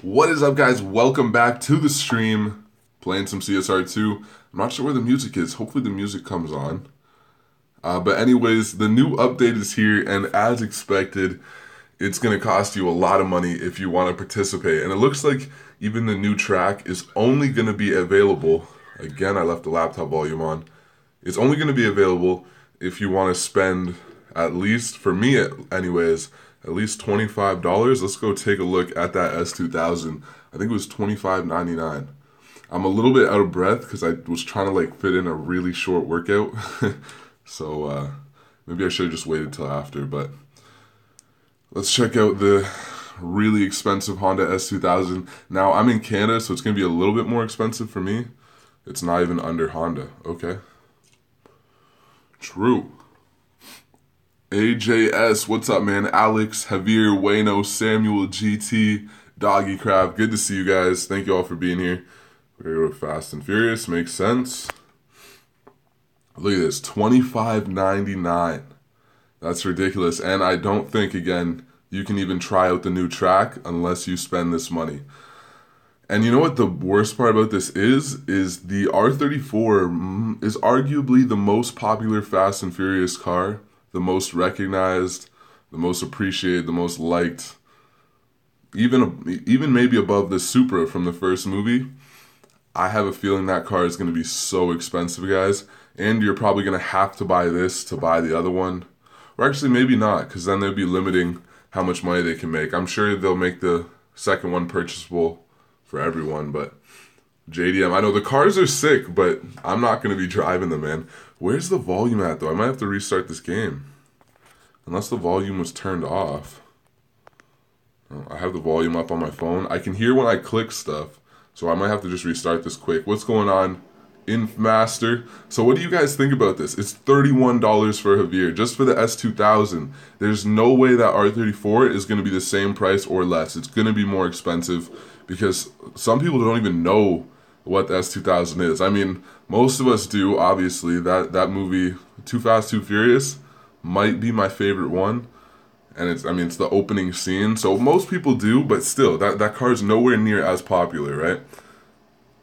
What is up, guys? Welcome back to the stream. Playing some CSR2. I'm not sure where the music is. Hopefully the music comes on. But anyways, the new update is here, and as expected, it's going to cost you a lot of money if you want to participate. And it looks like even the new track is only going to be available. Again, I left the laptop volume on. It's only going to be available if you want to spend, at least, for me anyways, at least $25. Let's go take a look at that S2000. I think it was $25.99. I'm a little bit out of breath because I was trying to fit in a really short workout. So maybe I should have just waited till after, but let's check out the really expensive Honda S2000. Now, I'm in Canada, so it's going to be a little bit more expensive for me. It's not even under Honda. Okay. True. AJS, what's up, man? Alex, Javier, Wayno, Samuel, GT, Doggy Crab. Good to see you guys. Thank you all for being here. We're going to go Fast and Furious. Makes sense. Look at this. $25.99. That's ridiculous. And I don't think, again, you can even try out the new track unless you spend this money. And you know what the worst part about this is the R34 is arguably the most popular Fast and Furious car. The most recognized, the most appreciated, the most liked, even maybe above the Supra from the first movie. I have a feeling that car is going to be so expensive, guys, and you're probably going to have to buy this to buy the other one. Or actually, maybe not, because then they'll be limiting how much money they can make. I'm sure they'll make the second one purchasable for everyone, but JDM, I know the cars are sick, but I'm not going to be driving them, man. Where's the volume at, though? I might have to restart this game. Unless the volume was turned off. Oh, I have the volume up on my phone. I can hear when I click stuff, so I might have to just restart this quick. What's going on, Infmaster? So what do you guys think about this? It's $31 for Javier, just for the S2000. There's no way that R34 is going to be the same price or less. It's going to be more expensive because some people don't even know what the S2000 is. I mean, most of us do, obviously. That movie, Too Fast, Too Furious, might be my favorite one. And it's the opening scene. So most people do, but still, that car is nowhere near as popular, right?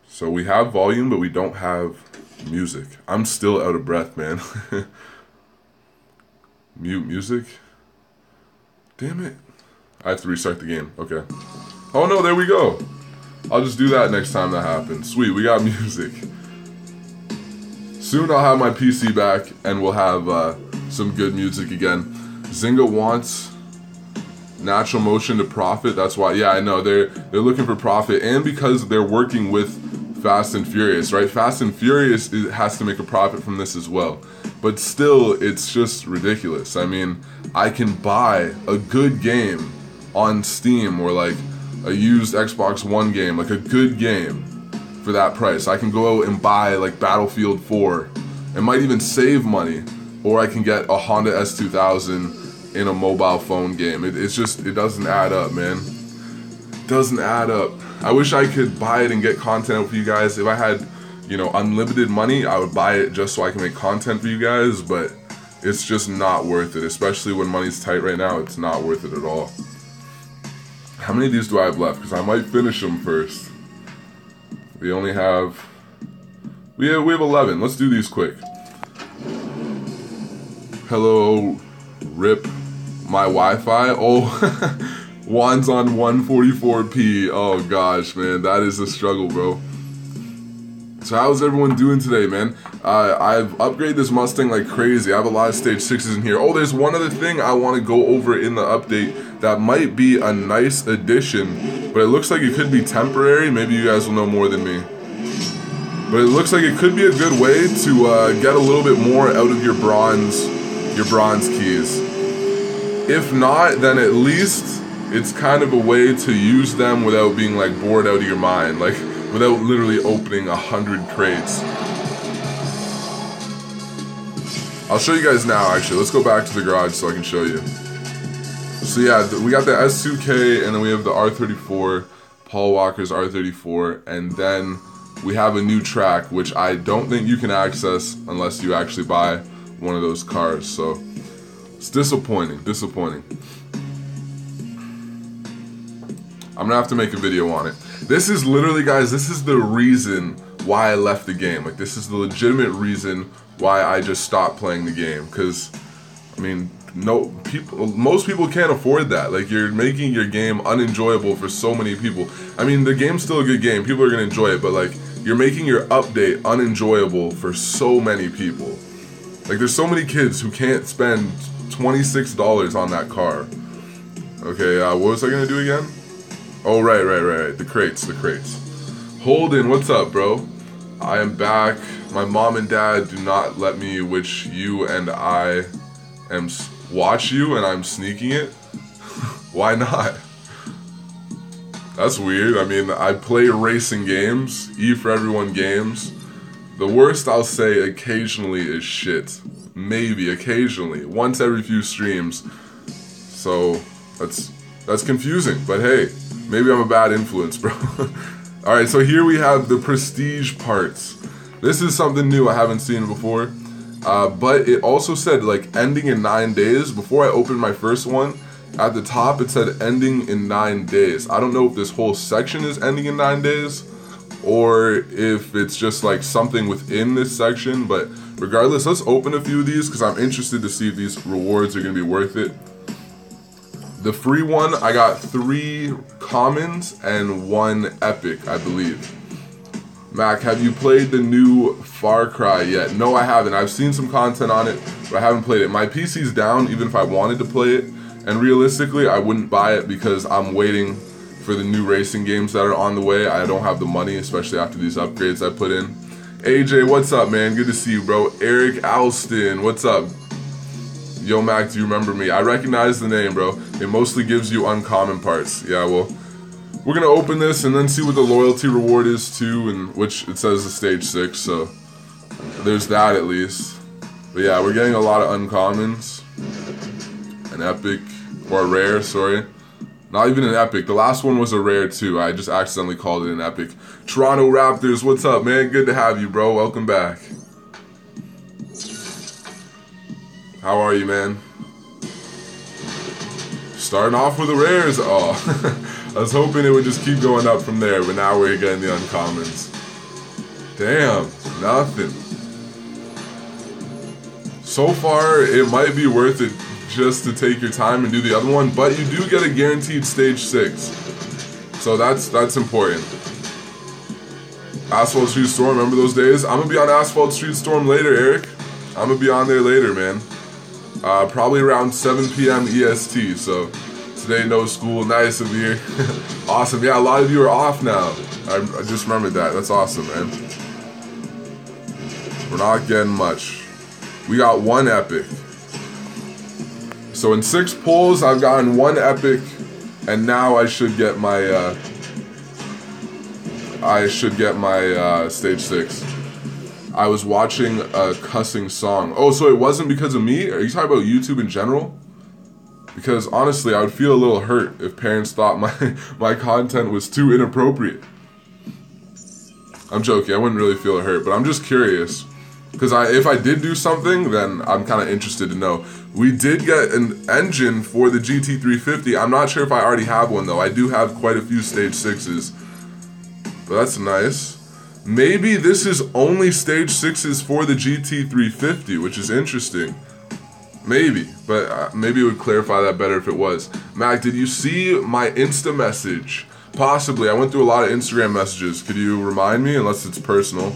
So we have volume, but we don't have music. I'm still out of breath, man. Mute music? Damn it. I have to restart the game. Okay. Oh no, there we go. I'll just do that next time that happens. Sweet, we got music. Soon I'll have my PC back and we'll have some good music again. Zynga wants natural motion to profit. That's why, yeah, I know. They're looking for profit, and because they're working with Fast and Furious, right? Fast and Furious has to make a profit from this as well. But still, it's just ridiculous. I mean, I can buy a good game on Steam or a used Xbox One game, a good game for that price. I can go out and buy Battlefield 4 and might even save money, or I can get a Honda S2000 in a mobile phone game. It doesn't add up, man. It doesn't add up. I wish I could buy it and get content out for you guys. If I had, unlimited money, I would buy it just so I can make content for you guys, but it's just not worth it, especially when money's tight right now. It's not worth it at all. How many of these do I have left? Because I might finish them first. We have 11. Let's do these quick. Hello, rip my Wi-Fi. Oh, Juan's on 144p. Oh gosh, man, that is a struggle, bro. So how's everyone doing today, man? I've upgraded this Mustang like crazy. I have a lot of stage 6s in here. Oh, there's one other thing I want to go over in the update that might be a nice addition, but it looks like it could be temporary. Maybe you guys will know more than me. But it looks like it could be a good way to get a little bit more out of your bronze keys. If not, then at least it's kind of a way to use them without being bored out of your mind, without literally opening 100 crates. I'll show you guys now, actually. Let's go back to the garage so I can show you. So yeah, we got the S2K, and then we have the R34, Paul Walker's R34, and then we have a new track, which I don't think you can access unless you actually buy one of those cars. So it's disappointing. I'm gonna have to make a video on it. This is literally, guys, this is the reason why I left the game. Like, this is the legitimate reason why I just stopped playing the game. Because, I mean, most people can't afford that. Like, you're making your game unenjoyable for so many people. I mean, the game's still a good game. People are gonna enjoy it, but like, you're making your update unenjoyable for so many people. Like, there's so many kids who can't spend $26 on that car. Okay, what was I gonna do again? Oh, right. The crates. Holden, what's up, bro? I am back. My mom and dad do not let me watch you, and I'm sneaking it. Why not? That's weird. I mean, I play racing games, E for everyone games. The worst I'll say occasionally is shit. Maybe occasionally, once every few streams. So that's confusing, but hey, maybe I'm a bad influence, bro. Alright, so here we have the prestige parts. This is something new I haven't seen before. But it also said like ending in 9 days. Before I opened my first one, at the top it said ending in 9 days. I don't know if this whole section is ending in 9 days or if it's just like something within this section, but regardless, let's open a few of these because I'm interested to see if these rewards are going to be worth it. The free one, I got 3 commons and 1 epic, I believe. Mac, have you played the new Far Cry yet? No, I haven't. I've seen some content on it, but I haven't played it. My PC's down even if I wanted to play it, and realistically, I wouldn't buy it because I'm waiting for the new racing games that are on the way. I don't have the money, especially after these upgrades I put in. AJ, what's up, man? Good to see you, bro. Eric Alston, what's up? Yo, Mac, do you remember me? I recognize the name, bro. It mostly gives you uncommon parts. Yeah, well, we're gonna open this and then see what the loyalty reward is too, and which it says is stage 6, so there's that at least. But yeah, we're getting a lot of uncommons. An epic, or a rare, sorry. Not even an epic. The last one was a rare too. I just accidentally called it an epic. Toronto Raptors, what's up, man? Good to have you, bro. Welcome back. How are you, man? Starting off with the rares. Oh, I was hoping it would just keep going up from there, but now we're getting the uncommons. Damn, nothing. So far, it might be worth it just to take your time and do the other one, but you do get a guaranteed stage 6. So that's important. Asphalt Street Storm, remember those days? I'm gonna be on Asphalt Street Storm later, Eric. I'm gonna be on there later, man. Probably around 7 p.m. EST, so today no school, nice of you. Awesome, yeah, a lot of you are off now. I just remembered that, that's awesome, man. We're not getting much. We got 1 epic. So in 6 pulls, I've gotten 1 epic, and now I should get my, stage 6. I was watching a cussing song. Oh, so it wasn't because of me? Are you talking about YouTube in general? Because honestly, I would feel a little hurt if parents thought my content was too inappropriate. I'm joking, I wouldn't really feel hurt, but I'm just curious. Because if I did do something, then I'm kind of interested to know. We did get an engine for the GT350. I'm not sure if I already have one, though. I do have quite a few stage 6s. But that's nice. Maybe this is only stage 6s for the GT350, which is interesting. Maybe, but maybe it would clarify that better if it was. Mac, did you see my Insta message? Possibly. I went through a lot of Instagram messages. Could you remind me? Unless it's personal.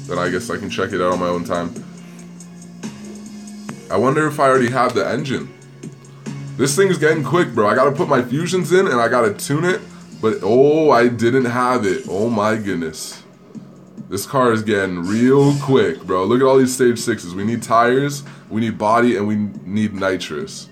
Then I guess I can check it out on my own time. I wonder if I already have the engine. This thing is getting quick, bro. I gotta put my fusions in and I gotta tune it. But, oh, I didn't have it. Oh my goodness. This car is getting real quick, bro. Look at all these stage 6s. We need tires, we need body, and we need nitrous.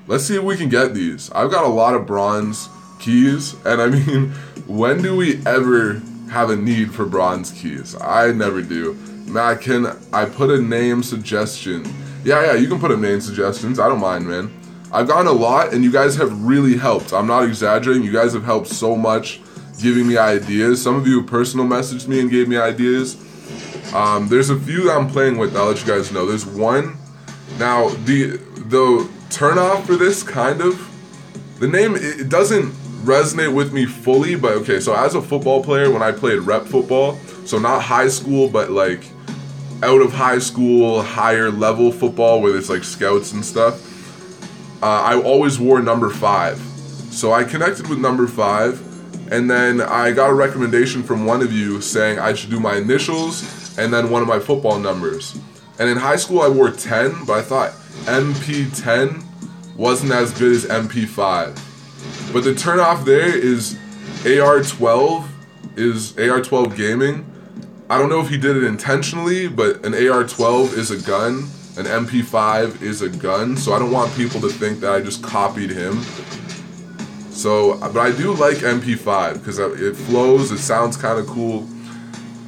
Let's see if we can get these. I've got a lot of bronze keys, and I mean, when do we ever have a need for bronze keys? I never do. Matt, can I put a name suggestion? Yeah, you can put up name suggestions. I don't mind, man. I've gotten a lot, and you guys have really helped. I'm not exaggerating. You guys have helped so much, giving me ideas. Some of you personal messaged me and gave me ideas. There's a few that I'm playing with that I'll let you guys know. There's one. Now, the turn off for this, kind of, the name, it doesn't resonate with me fully, but okay, so as a football player, when I played rep football, so not high school, but like out of high school, higher level football where there's like scouts and stuff, I always wore number 5. So I connected with number 5, and then I got a recommendation from one of you saying I should do my initials and then one of my football numbers. And in high school I wore 10, but I thought MP10 wasn't as good as MP5. But the turnoff there is AR12 is AR12 gaming. I don't know if he did it intentionally, but an AR12 is a gun, an MP5 is a gun, so I don't want people to think that I just copied him. So, but I do like MP5 because it flows, it sounds kind of cool.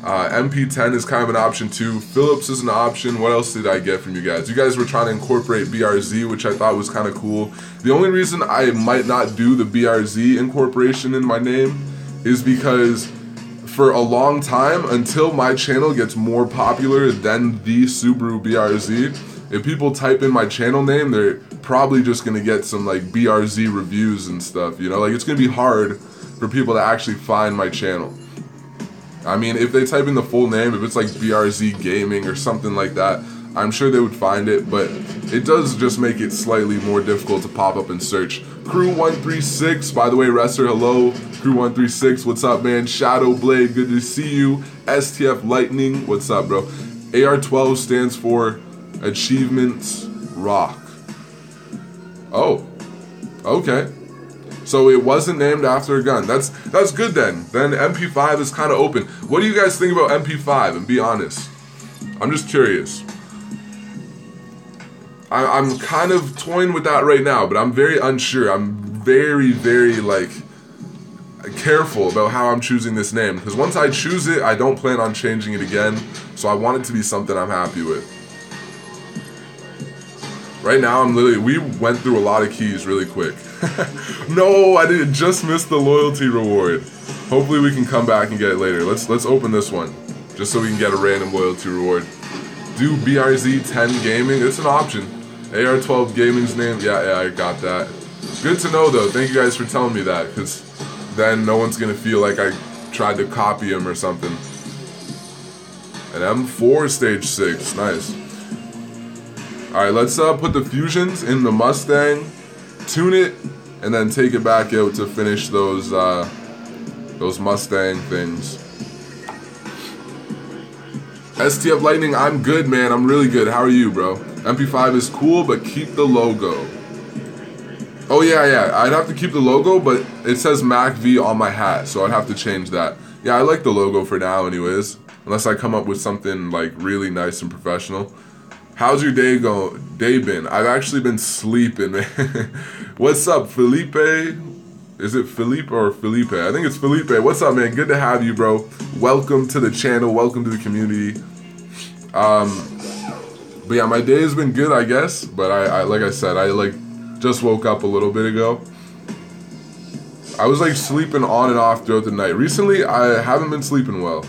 MP10 is kind of an option too. Phillips is an option. What else did I get from you guys? You guys were trying to incorporate BRZ, which I thought was kind of cool. The only reason I might not do the BRZ incorporation in my name is because for a long time, until my channel gets more popular than the Subaru BRZ, if people type in my channel name, they're probably just gonna get some like BRZ reviews and stuff, you know? Like, it's gonna be hard for people to actually find my channel. I mean, if they type in the full name, if it's like BRZ Gaming or something like that, I'm sure they would find it, but it does just make it slightly more difficult to pop up and search. Crew136, by the way, Wrestler, hello. Crew136, what's up, man? Shadow Blade, good to see you. STF Lightning, what's up, bro? AR12 stands for Achievements Rock. Oh, okay. So it wasn't named after a gun. That's good then. Then MP5 is kind of open. What do you guys think about MP5? And be honest. I'm just curious. I'm kind of toying with that right now, but I'm very unsure. I'm very, very like careful about how I'm choosing this name, because once I choose it, I don't plan on changing it again. So I want it to be something I'm happy with. Right now, we went through a lot of keys really quick. No, I didn't just miss the loyalty reward. Hopefully we can come back and get it later. Let's open this one, just so we can get a random loyalty reward. Do BRZ 10 gaming? It's an option. AR12 gaming's name, yeah, I got that. Good to know though, thank you guys for telling me that, because then no one's gonna feel like I tried to copy him or something. An M4 stage 6, nice. Alright, let's put the fusions in the Mustang, tune it, and then take it back out to finish those Mustang things. STF Lightning, I'm good, man. I'm really good. How are you, bro? MP5 is cool, but keep the logo. Oh, yeah. I'd have to keep the logo, but it says MacV on my hat, so I'd have to change that. Yeah, I like the logo for now anyways, unless I come up with something like really nice and professional. How's your day been? I've actually been sleeping, man. What's up, Felipe? Is it Felipe or Felipe? I think it's Felipe. What's up, man? Good to have you, bro. Welcome to the channel. Welcome to the community. But yeah, my day has been good, I guess. But I like I said, I like just woke up a little bit ago. I was like sleeping on and off throughout the night. Recently, I haven't been sleeping well.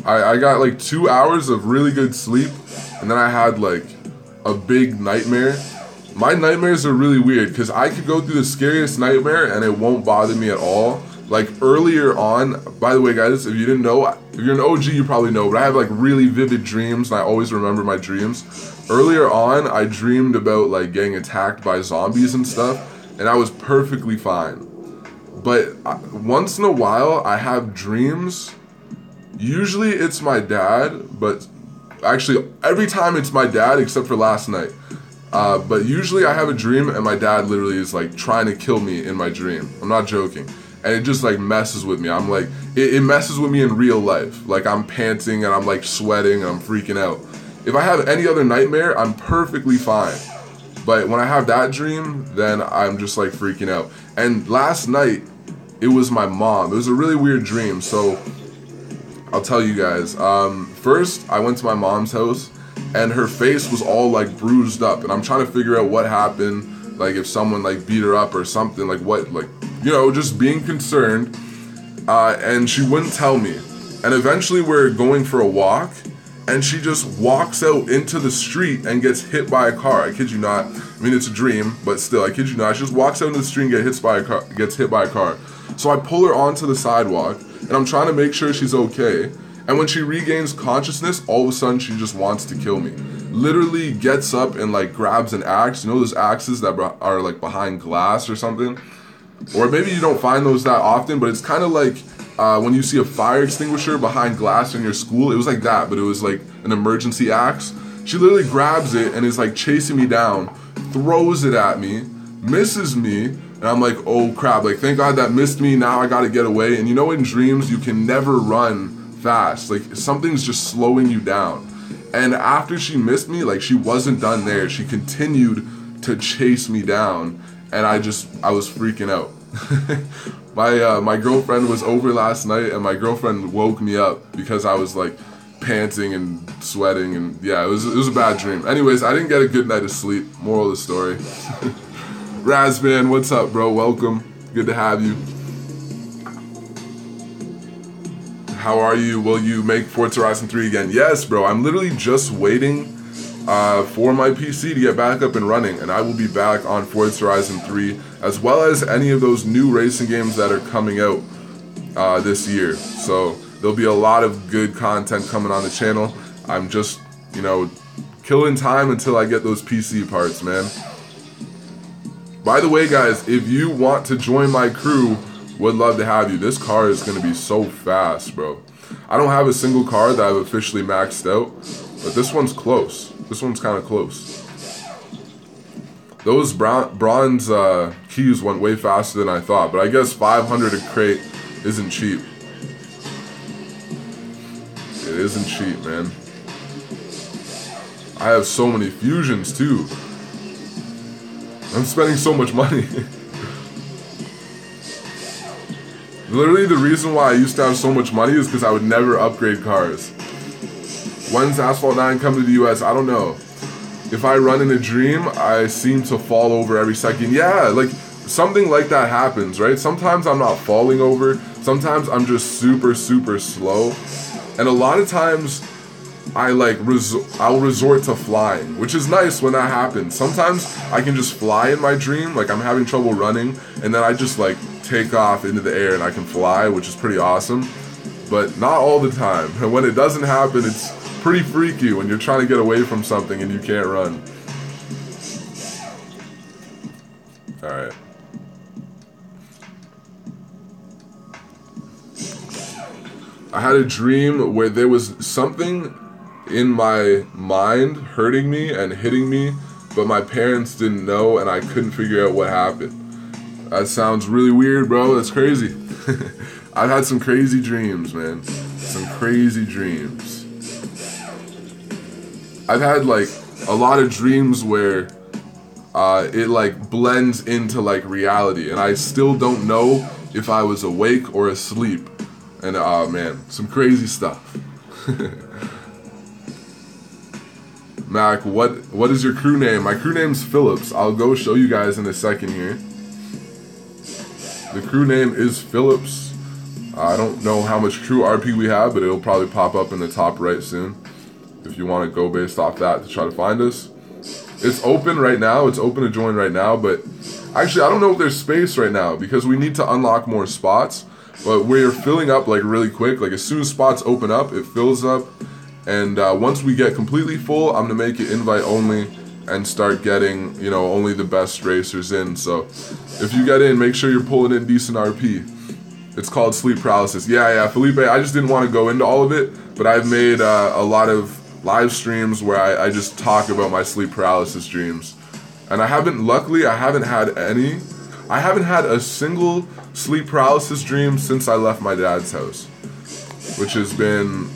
I got like 2 hours of really good sleep, and then I had like a big nightmare. My nightmares are really weird because I could go through the scariest nightmare and it won't bother me at all. Like earlier on, by the way guys, if you didn't know, if you're an OG you probably know, but I have like really vivid dreams and I always remember my dreams. Earlier on, I dreamed about like getting attacked by zombies and stuff, and I was perfectly fine. But once in a while, I have dreams. Usually it's my dad, but actually every time it's my dad except for last night. But usually I have a dream and my dad literally is like trying to kill me in my dream. I'm not joking. And it just like messes with me. I'm like, it messes with me in real life. Like I'm panting and I'm like sweating and I'm freaking out. If I have any other nightmare, I'm perfectly fine. But when I have that dream, then I'm just like freaking out. And last night, it was my mom. It was a really weird dream. So I'll tell you guys. First, I went to my mom's house and her face was all like bruised up, and I'm trying to figure out what happened, like if someone like beat her up or something, like what, like, you know, just being concerned. And she wouldn't tell me. And eventually we're going for a walk, and she just walks out into the street and gets hit by a car. I kid you not. I mean, it's a dream, but still, I kid you not. She just walks out into the street and gets hit by a car. So I pull her onto the sidewalk, and I'm trying to make sure she's okay. And when she regains consciousness, all of a sudden she just wants to kill me. Literally gets up and like grabs an axe. You know those axes that are like behind glass or something? Or maybe you don't find those that often, but it's kind of like when you see a fire extinguisher behind glass in your school. It was like that, but it was like an emergency axe. She literally grabs it and is like chasing me down, throws it at me, misses me, and I'm like, oh crap, like thank God that missed me, now I gotta get away. And you know in dreams, you can never run fast, like something's just slowing you down. And after she missed me, like she wasn't done there, she continued to chase me down, and I was freaking out. My girlfriend was over last night, and my girlfriend woke me up because I was like panting and sweating, and yeah, it was a bad dream. Anyways, I didn't get a good night of sleep. Moral of the story. Razvan, what's up, bro? Welcome. Good to have you. How are you? Will you make Forza Horizon 3 again? Yes, bro. I'm literally just waiting for my PC to get back up and running, and I will be back on Forza Horizon 3, as well as any of those new racing games that are coming out this year. So there'll be a lot of good content coming on the channel. I'm just, you know, killing time until I get those PC parts, man. By the way, guys, if you want to join my crew, would love to have you. This car is going to be so fast, bro. I don't have a single car that I've officially maxed out, but this one's close. This one's kind of close. Those bronze keys went way faster than I thought, but I guess 500 a crate isn't cheap. It isn't cheap, man. I have so many fusions, too. I'm spending so much money. Literally, the reason why I used to have so much money is because I would never upgrade cars. When's Asphalt 9 coming to the US? I don't know. If I run in a dream, I seem to fall over every second. Yeah, like, something like that happens, right? Sometimes I'm not falling over. Sometimes I'm just super, super slow. And a lot of times, I'll resort to flying, which is nice when that happens. Sometimes I can just fly in my dream, like I'm having trouble running, and then I just like take off into the air and I can fly, which is pretty awesome, but not all the time. And when it doesn't happen, it's pretty freaky when you're trying to get away from something and you can't run. Alright. I had a dream where there was something in my mind hurting me and hitting me, but my parents didn't know and I couldn't figure out what happened. That sounds really weird, bro. That's crazy. I've had some crazy dreams, man. Some crazy dreams. I've had like a lot of dreams where it like blends into like reality, and I still don't know if I was awake or asleep. And man, some crazy stuff. Mac, what is your crew name? My crew name's Phillips. I'll go show you guys in a second here. The crew name is Phillips. I don't know how much crew RP we have, but it'll probably pop up in the top right soon if you want to go based off that to try to find us. It's open right now. It's open to join right now, but actually I don't know if there's space right now because we need to unlock more spots, but we're filling up like really quick. Like as soon as spots open up, it fills up. And once we get completely full, I'm going to make it invite only and start getting, you know, only the best racers in. So if you get in, make sure you're pulling in decent RP. It's called sleep paralysis. Yeah, Felipe, I just didn't want to go into all of it, but I've made a lot of live streams where I just talk about my sleep paralysis dreams. And luckily, I haven't had any. I haven't had a single sleep paralysis dream since I left my dad's house, which has been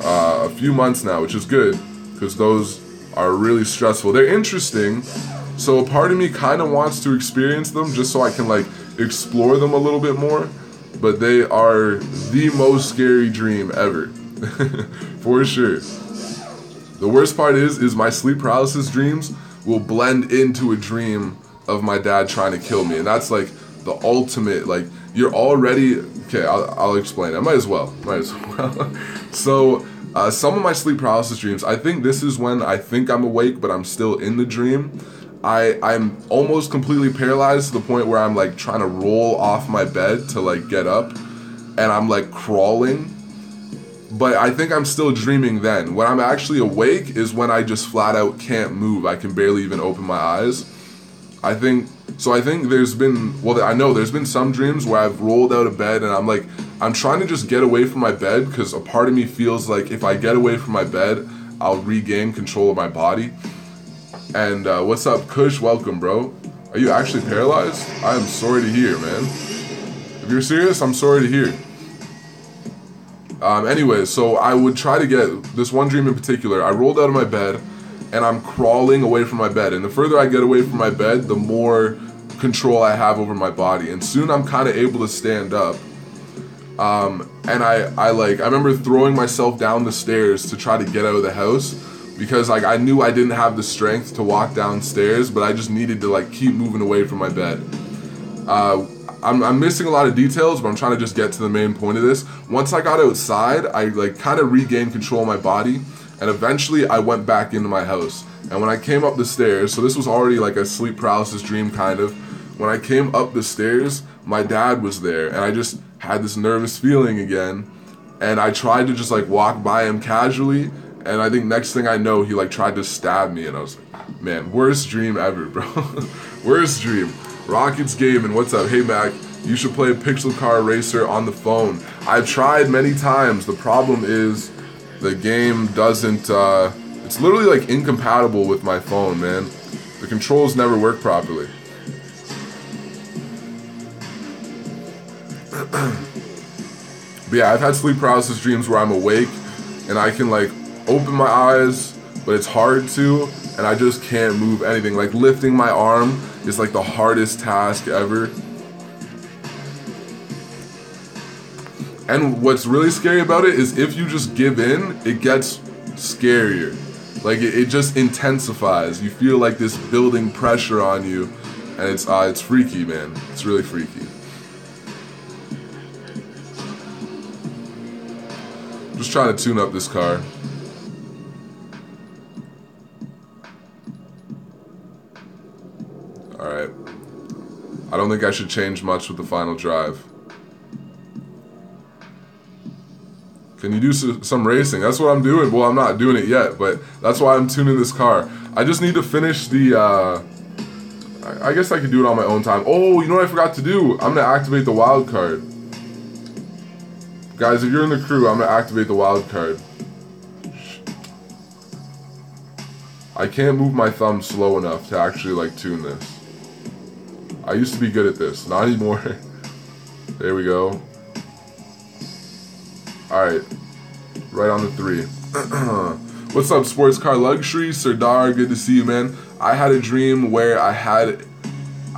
a few months now, which is good because those are really stressful. They're interesting, so a part of me kind of wants to experience them just so I can like explore them a little bit more, but they are the most scary dream ever. For sure. The worst part is my sleep paralysis dreams will blend into a dream of my dad trying to kill me, and that's like the ultimate, like you're already, okay, I'll explain. I might as well. So Some of my sleep paralysis dreams, I think this is when I think I'm awake, but I'm still in the dream. I'm almost completely paralyzed to the point where I'm like trying to roll off my bed to like get up, and I'm like crawling. But I think I'm still dreaming then. When I'm actually awake is when I just flat out can't move. I can barely even open my eyes. I think there's been, well, I know there's been some dreams where I've rolled out of bed and I'm trying to just get away from my bed because a part of me feels like if I get away from my bed, I'll regain control of my body. And what's up, Kush? Welcome, bro. Are you actually paralyzed? I am sorry to hear, man. If you're serious, I'm sorry to hear. Anyways, so I would try to get this one dream in particular. I rolled out of my bed and I'm crawling away from my bed. And the further I get away from my bed, the more control I have over my body. And soon I'm kind of able to stand up. And I remember throwing myself down the stairs to try to get out of the house because like I knew I didn't have the strength to walk downstairs, but I just needed to like keep moving away from my bed. I'm missing a lot of details, but I'm trying to just get to the main point of this. Once I got outside, I like kind of regained control of my body, and eventually I went back into my house. And when I came up the stairs, so this was already like a sleep paralysis dream kind of, when I came up the stairs, my dad was there, and I just had this nervous feeling again, and I tried to just like walk by him casually, and I think next thing I know, he like tried to stab me, and I was like, man, worst dream ever, bro. Worst dream. Rockets Gaming, what's up? Hey Mac, you should play Pixel Car Racer on the phone. I've tried many times. The problem is the game doesn't, it's literally like incompatible with my phone, man. The controls never work properly. But yeah, I've had sleep paralysis dreams where I'm awake and I can like open my eyes, but it's hard to, and I just can't move anything. Like lifting my arm is like the hardest task ever. And what's really scary about it is if you just give in, it gets scarier. Like it just intensifies. You feel like this building pressure on you, and it's freaky, man. It's really freaky. Just trying to tune up this car. Alright. I don't think I should change much with the final drive. Can you do some racing? That's what I'm doing. Well, I'm not doing it yet, but that's why I'm tuning this car. I just need to finish the, I guess I could do it on my own time. Oh, you know what I forgot to do? I'm going to activate the wild card. Guys, if you're in the crew, I'm going to activate the wild card. I can't move my thumb slow enough to actually, like, tune this. I used to be good at this. Not anymore. There we go. Alright. Right on the 3. What's up, Sports Car Luxury? Serdar, good to see you, man. I had a dream where I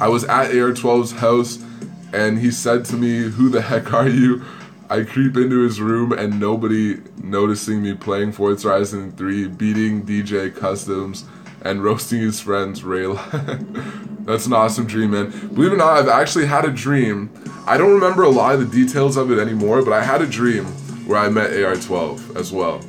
was at AR12's house, and he said to me, "Who the heck are you?" I creep into his room and nobody noticing me playing Forza Horizon 3, beating DJ Customs, and roasting his friends, Rayla. That's an awesome dream, man. Believe it or not, I've actually had a dream. I don't remember a lot of the details of it anymore, but I had a dream where I met AR12 as well.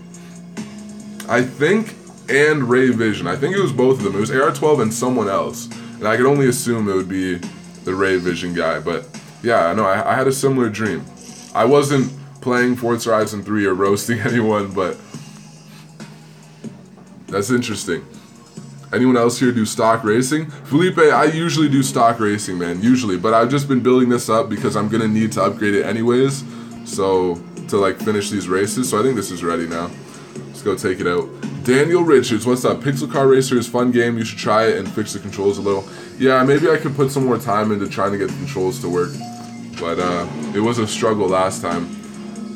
I think, and Ray Vision. I think it was both of them. It was AR12 and someone else. And I could only assume it would be the Ray Vision guy, but yeah, I know, I had a similar dream. I wasn't playing Forza Horizon 3 or roasting anyone, but that's interesting. Anyone else here do stock racing? Felipe, I usually do stock racing, man, usually, but I've just been building this up because I'm gonna need to upgrade it anyways, so to like finish these races. So I think this is ready now. Let's go take it out. Daniel Richards, what's up? Pixel Car Racer is a fun game. You should try it and fix the controls a little. Yeah, maybe I could put some more time into trying to get the controls to work. But it was a struggle last time.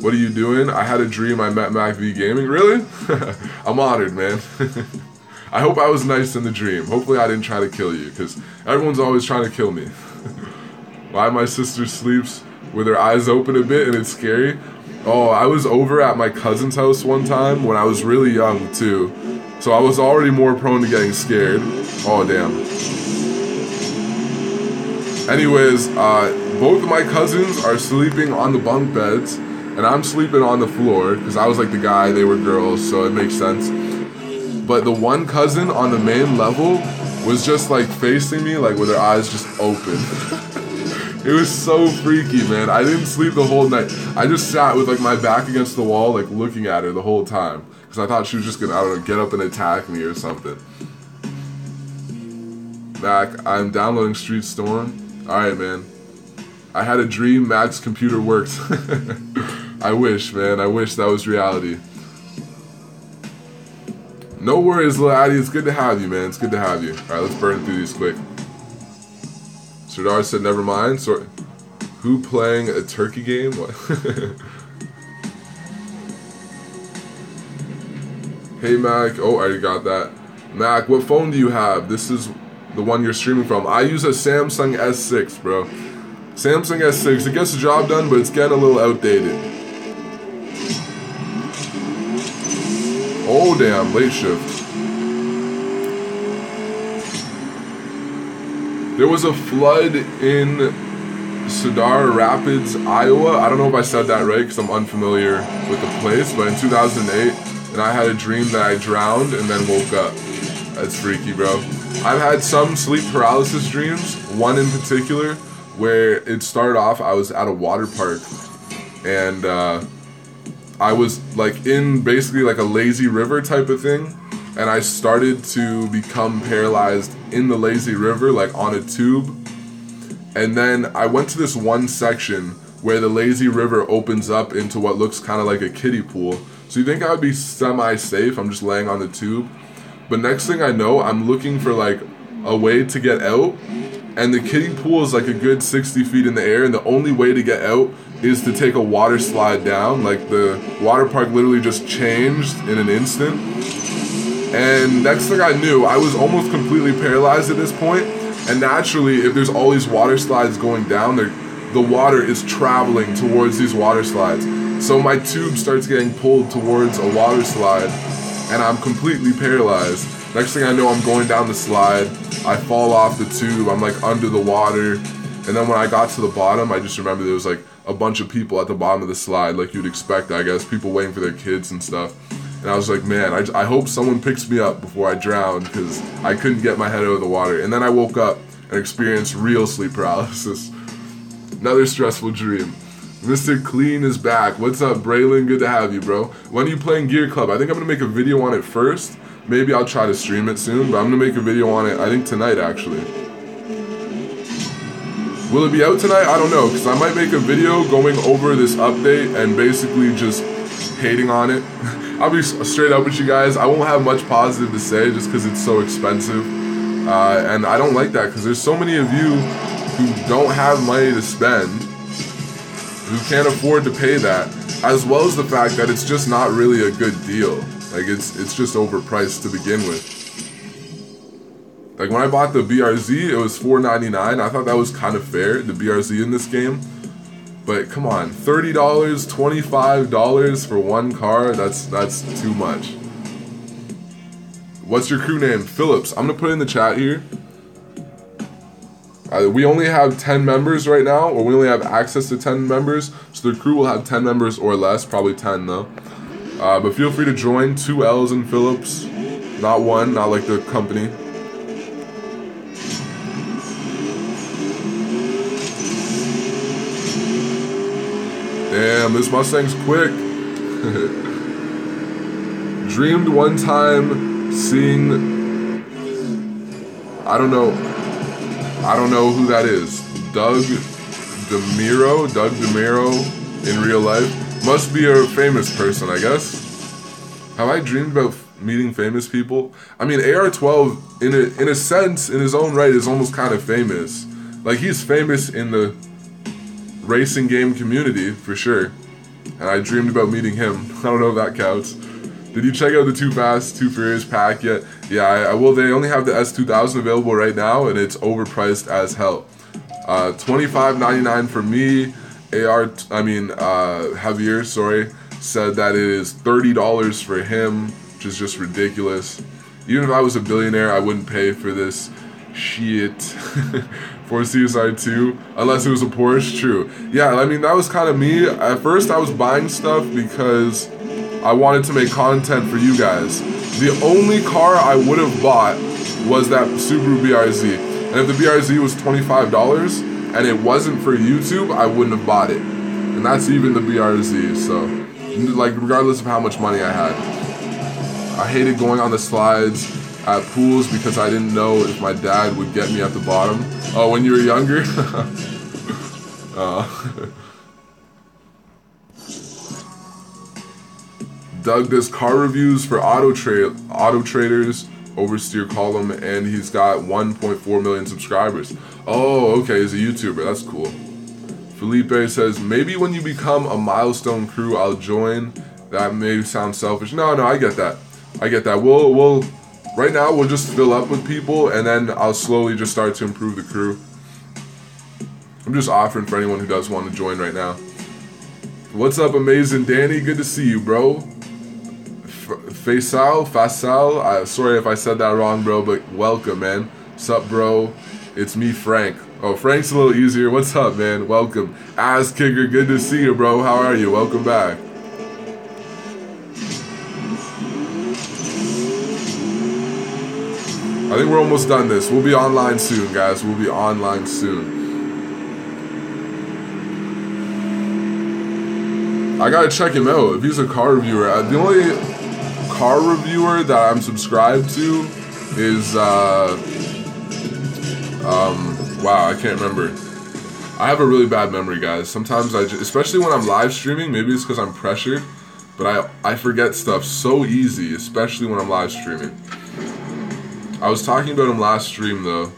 What are you doing? I had a dream I met MacV Gaming. Really? I'm honored, man. I hope I was nice in the dream. Hopefully I didn't try to kill you, because everyone's always trying to kill me. Why my sister sleeps with her eyes open a bit and it's scary? Oh, I was over at my cousin's house one time when I was really young too. So I was already more prone to getting scared. Oh, damn. Anyways, both of my cousins are sleeping on the bunk beds, and I'm sleeping on the floor because I was like the guy, they were girls, so it makes sense. But the one cousin on the main level was just like facing me like with her eyes just open. It was so freaky, man. I didn't sleep the whole night. I just sat with like my back against the wall, like looking at her the whole time because I thought she was just gonna, I don't know, get up and attack me or something. Mac, I'm downloading Street Storm. Alright, man. I had a dream Mac's computer worked. I wish, man. I wish that was reality. No worries, little Addy. It's good to have you, man. It's good to have you. Alright, let's burn through these quick. Serdar said, never mind. So, who playing a turkey game? What? Hey, Mac. Oh, I already got that. Mac, what phone do you have? This is the one you're streaming from. I use a Samsung S6, bro. Samsung S6. It gets the job done, but it's getting a little outdated. Oh, damn. Late shift. There was a flood in Cedar Rapids, Iowa. I don't know if I said that right because I'm unfamiliar with the place, but in 2008, and I had a dream that I drowned and then woke up. That's freaky, bro. I've had some sleep paralysis dreams, one in particular, where it started off, I was at a water park, and I was like in basically like a lazy river type of thing, and I started to become paralyzed in the lazy river, like on a tube. And then I went to this one section where the lazy river opens up into what looks kind of like a kiddie pool. So you think I would be semi-safe, I'm just laying on the tube. But next thing I know, I'm looking for like a way to get out, and the kiddie pool is like a good 60 feet in the air, and the only way to get out is to take a water slide down. Like the water park literally just changed in an instant. And next thing I knew, I was almost completely paralyzed at this point. And naturally, if there's all these water slides going down, the water is traveling towards these water slides. So my tube starts getting pulled towards a water slide, and I'm completely paralyzed. Next thing I know, I'm going down the slide. I fall off the tube. I'm like under the water. And then when I got to the bottom, I just remember there was like a bunch of people at the bottom of the slide, like you'd expect, I guess, people waiting for their kids and stuff. And I was like, man, I hope someone picks me up before I drown, because I couldn't get my head out of the water. And then I woke up and experienced real sleep paralysis. Another stressful dream. Mr. Clean is back. What's up, Braylon? Good to have you, bro. When are you playing Gear Club? I think I'm going to make a video on it first. Maybe I'll try to stream it soon, but I'm going to make a video on it, I think tonight, actually. Will it be out tonight? I don't know, because I might make a video going over this update and basically just hating on it. I'll be straight up with you guys. I won't have much positive to say just because it's so expensive. And I don't like that, because there's so many of you who don't have money to spend, who can't afford to pay that, as well as the fact that it's just not really a good deal. Like, it's just overpriced to begin with. Like, when I bought the BRZ, it was $4.99. I thought that was kind of fair, the BRZ in this game. But come on, $30, $25 for one car, that's too much. What's your crew name? Phillips. I'm going to put it in the chat here. We only have 10 members right now, or we only have access to 10 members, so the crew will have 10 members or less, probably 10 though. But feel free to join, 2 L's in Phillips, not one, not like the company. Damn, this Mustang's quick. Dreamed one time seeing, I don't know who that is. Doug DeMiro in real life. Must be a famous person, I guess. Have I dreamed about meeting famous people? I mean, AR12, in a sense, in his own right, is almost kind of famous. Like, he's famous in the racing game community, for sure. And I dreamed about meeting him. I don't know if that counts. Did you check out the Too Fast, Too Furious pack yet? Yeah, I will. They only have the S2000 available right now, and it's overpriced as hell. $25.99 for me. Javier, sorry, said that it is $30 for him, which is just ridiculous. Even if I was a billionaire, I wouldn't pay for this shit. for CSR2, unless it was a Porsche. True. Yeah, I mean, that was kind of me. At first, I was buying stuff because I wanted to make content for you guys. The only car I would have bought was that Subaru BRZ. And if the BRZ was $25 and it wasn't for YouTube, I wouldn't have bought it. And that's even the BRZ, so, like, regardless of how much money I had. I hated going on the slides at pools because I didn't know if my dad would get me at the bottom. Oh, when you were younger? Doug does car reviews for Auto Traders, Oversteer column, and he's got 1.4 million subscribers. Oh, okay, he's a YouTuber. That's cool. Felipe says, maybe when you become a milestone crew, I'll join. That may sound selfish. No, I get that. I get that. We'll right now we'll just fill up with people, and then I'll slowly just start to improve the crew. I'm just offering for anyone who does want to join right now. What's up, amazing Danny? Good to see you, bro. Faisal, sorry if I said that wrong, bro, but welcome, man. Sup, bro? It's me, Frank. Oh, Frank's a little easier. What's up, man? Welcome. Ass Kicker, good to see you, bro. How are you? Welcome back. I think we're almost done this. We'll be online soon, guys. We'll be online soon. I gotta check him out. If he's a car reviewer, the only car reviewer that I'm subscribed to is wow, I can't remember. I have a really bad memory, guys. Sometimes especially when I'm live streaming, maybe it's because I'm pressured, but I forget stuff so easy, especially when I'm live streaming. I was talking about him last stream though.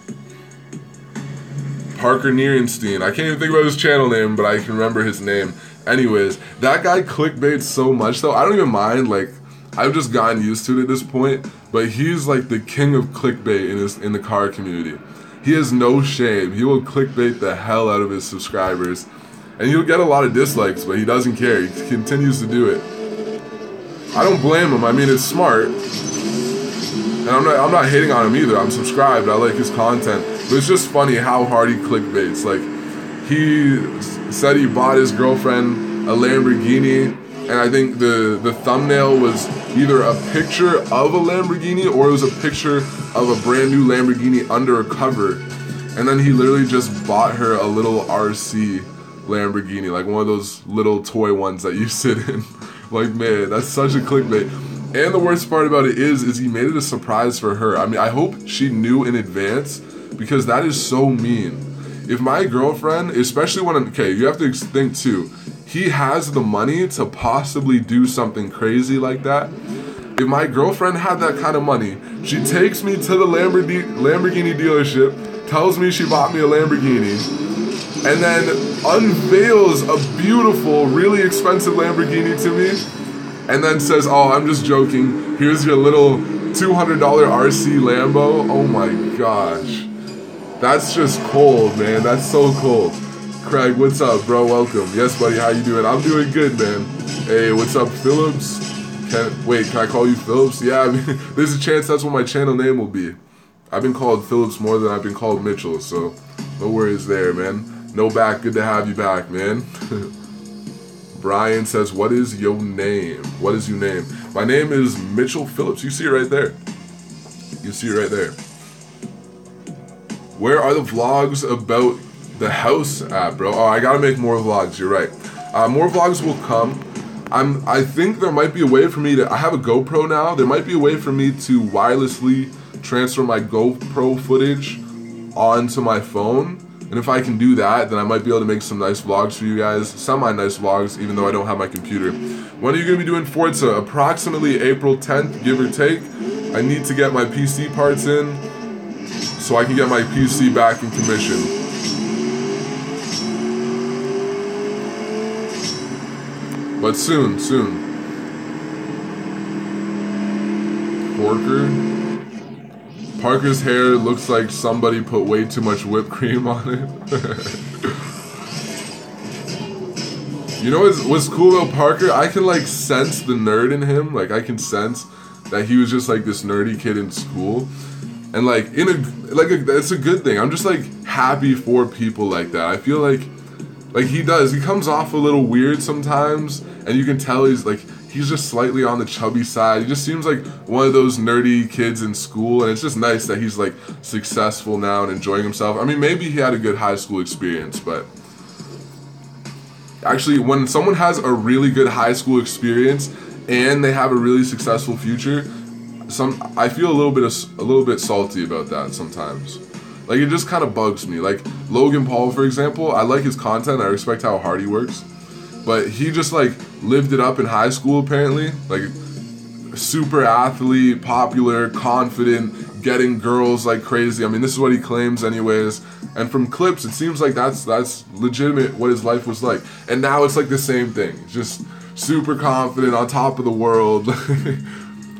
Parker Nierenstein. I can't even think about his channel name, but I can remember his name. Anyways, that guy clickbaits so much though. I don't even mind, like, I've just gotten used to it at this point, but he's like the king of clickbait in the car community. He has no shame. He will clickbait the hell out of his subscribers, and he'll get a lot of dislikes, but he doesn't care. He continues to do it. I don't blame him. I mean, it's smart, and I'm not hating on him either. I'm subscribed. I like his content, but it's just funny how hard he clickbaits. Like, he said he bought his girlfriend a Lamborghini, and I think the thumbnail was either a picture of a Lamborghini or it was a picture of a brand new Lamborghini under a cover. And then he literally just bought her a little RC Lamborghini, like one of those little toy ones that you sit in. Like, man, that's such a clickbait. And the worst part about it is he made it a surprise for her. I mean, I hope she knew in advance, because that is so mean. If my girlfriend, especially when, okay, you have to think too, he has the money to possibly do something crazy like that. If my girlfriend had that kind of money, she takes me to the Lamborghini dealership, tells me she bought me a Lamborghini, and then unveils a beautiful, really expensive Lamborghini to me, and then says, oh, I'm just joking, here's your little $200 RC Lambo. Oh my gosh. That's just cold, man. That's so cold. Craig, what's up, bro? Welcome. Yes, buddy, how you doing? I'm doing good, man. Hey, what's up, Phillips? Can I call you Phillips? Yeah, I mean, there's a chance that's what my channel name will be. I've been called Phillips more than I've been called Mitchell, so no worries there, man. No back, good to have you back, man. Brian says, what is your name? What is your name? My name is Mitchell Phillips. You see it right there. You see it right there. Where are the vlogs about the house at, bro? Oh, I gotta make more vlogs, you're right. More vlogs will come. I think there might be a way for me to, I have a GoPro now, there might be a way for me to wirelessly transfer my GoPro footage onto my phone. And if I can do that, then I might be able to make some nice vlogs for you guys. Semi-nice vlogs, even though I don't have my computer. When are you gonna be doing Forza? Approximately April 10th, give or take. I need to get my PC parts in, so I can get my PC back in commission. But soon. Parker's hair looks like somebody put way too much whipped cream on it. You know what's cool about Parker? I can like sense the nerd in him. Like, I can sense that he was just like this nerdy kid in school. And like, it's a good thing. I'm just like happy for people like that. I feel like he does. He comes off a little weird sometimes, and you can tell he's just slightly on the chubby side. He just seems like one of those nerdy kids in school, and it's just nice that he's like successful now and enjoying himself. I mean, maybe he had a good high school experience, but actually, when someone has a really good high school experience and they have a really successful future, I feel a little bit salty about that sometimes. Like, it just kind of bugs me. Like Logan Paul, for example, I like his content. I respect how hard he works. But he just like lived it up in high school apparently. Like super athlete, popular, confident, getting girls like crazy. I mean, this is what he claims anyways. And from clips, it seems like that's legitimate what his life was like. And now it's like the same thing. Just super confident, on top of the world.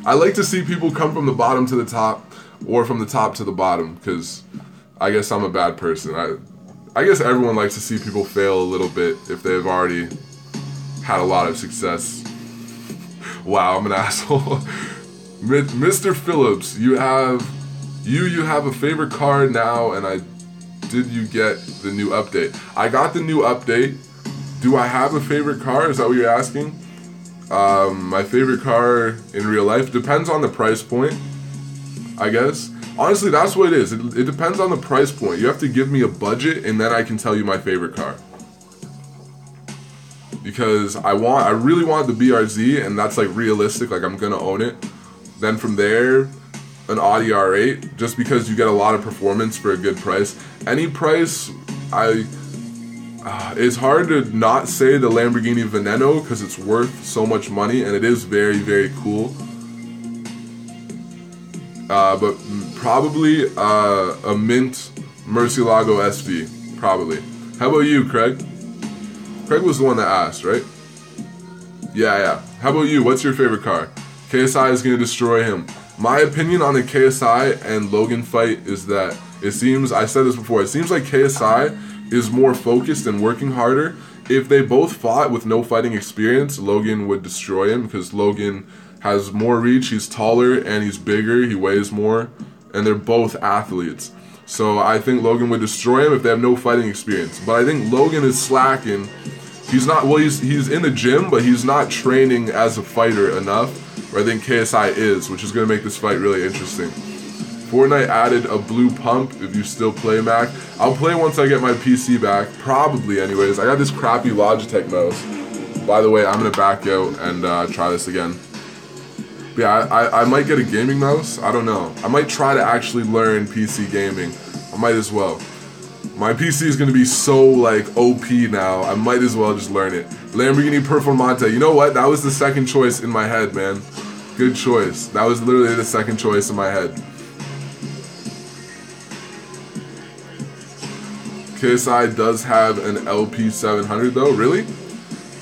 I like to see people come from the bottom to the top, or from the top to the bottom, because I guess I'm a bad person. I guess everyone likes to see people fail a little bit if they've already had a lot of success. Wow, I'm an asshole. Mr. Phillips, you have a favorite car now, and did you get the new update? I got the new update. Do I have a favorite car? Is that what you're asking? My favorite car in real life depends on the price point, I guess. Honestly, that's what it is. It depends on the price point. You have to give me a budget, and then I can tell you my favorite car. Because I really want the BRZ, and that's like realistic, like I'm gonna own it. Then from there, an Audi R8, just because you get a lot of performance for a good price. Any price, it's hard to not say the Lamborghini Veneno because it's worth so much money, and it is very, very cool. But probably a mint Murcielago SV, probably. How about you, Craig? Craig was the one that asked, right? Yeah. How about you? What's your favorite car? KSI is going to destroy him. My opinion on the KSI and Logan fight is that I said this before, it seems like KSI is more focused and working harder. If they both fought with no fighting experience, Logan would destroy him because Logan has more reach, he's taller, and he's bigger, he weighs more, and they're both athletes. So I think Logan would destroy him if they have no fighting experience. But I think Logan is slacking. He's in the gym, but he's not training as a fighter enough. Where I think KSI is, which is going to make this fight really interesting. Fortnite added a blue pump if you still play, Mac. I'll play once I get my PC back, probably anyways. I got this crappy Logitech mouse. By the way, I'm going to back out and try this again. But yeah, I might get a gaming mouse. I don't know. I might try to actually learn PC gaming. I might as well. My PC is going to be so like OP now. I might as well just learn it. Lamborghini Performante. You know what? That was the second choice in my head, man. Good choice. That was literally the second choice in my head. KSI does have an LP700 though. Really?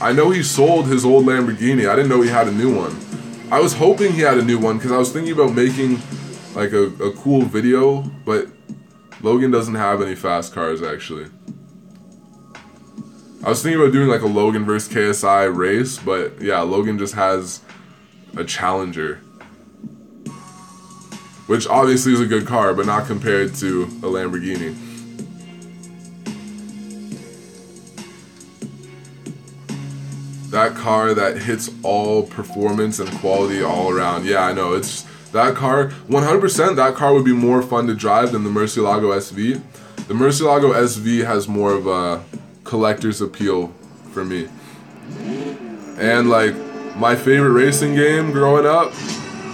I know he sold his old Lamborghini. I didn't know he had a new one. I was hoping he had a new one because I was thinking about making like a cool video, but Logan doesn't have any fast cars actually. I was thinking about doing like a Logan versus KSI race, but yeah, Logan just has a Challenger, which obviously is a good car, but not compared to a Lamborghini. That car that hits all performance and quality all around. Yeah, I know. It's that car, 100%, that car would be more fun to drive than the Murcielago SV. The Murcielago SV has more of a collector's appeal for me. And like my favorite racing game growing up,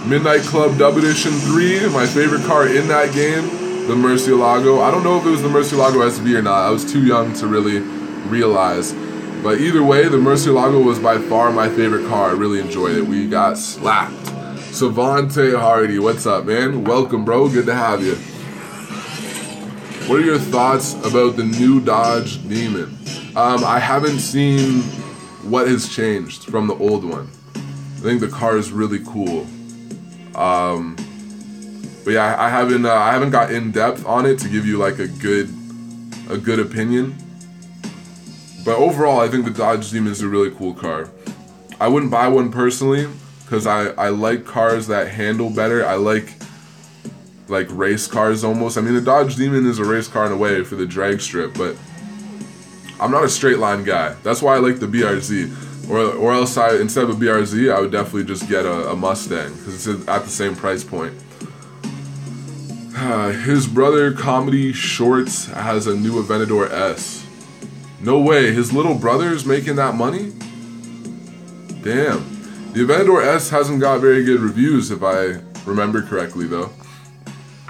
Midnight Club Dub Edition 3, my favorite car in that game, the Murcielago. I don't know if it was the Murcielago SV or not. I was too young to really realize. But either way, the Murcielago was by far my favorite car. I really enjoyed it. We got slapped. Savante Hardy, what's up, man? Welcome, bro. Good to have you. What are your thoughts about the new Dodge Demon? I haven't seen what has changed from the old one. I think the car is really cool. But yeah, I haven't got in depth on it to give you like a good opinion. But overall, I think the Dodge Demon is a really cool car. I wouldn't buy one personally because I like cars that handle better. I like like race cars almost. I mean, the Dodge Demon is a race car in a way for the drag strip, but I'm not a straight line guy. That's why I like the BRZ. Or else instead of a BRZ, I would definitely just get a Mustang because it's at the same price point. His brother Comedy Shorts has a new Aventador S. No way, his little brother's making that money? Damn. The Aventador S hasn't got very good reviews if I remember correctly though.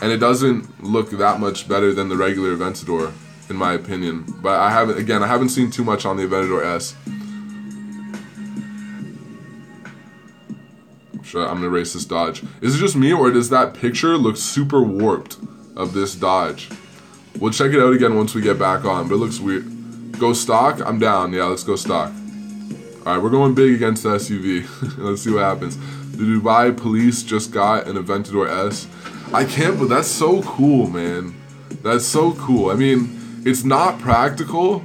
And it doesn't look that much better than the regular Aventador, in my opinion. But I haven't seen too much on the Aventador S. Sure, I'm gonna erase this Dodge. Is it just me, or does that picture look super warped of this Dodge? We'll check it out again once we get back on, but it looks weird. Go stock? I'm down. Yeah, let's go stock. Alright, we're going big against the SUV. Let's see what happens. The Dubai police just got an Aventador S. I can't, but that's so cool, man. That's so cool. I mean, it's not practical.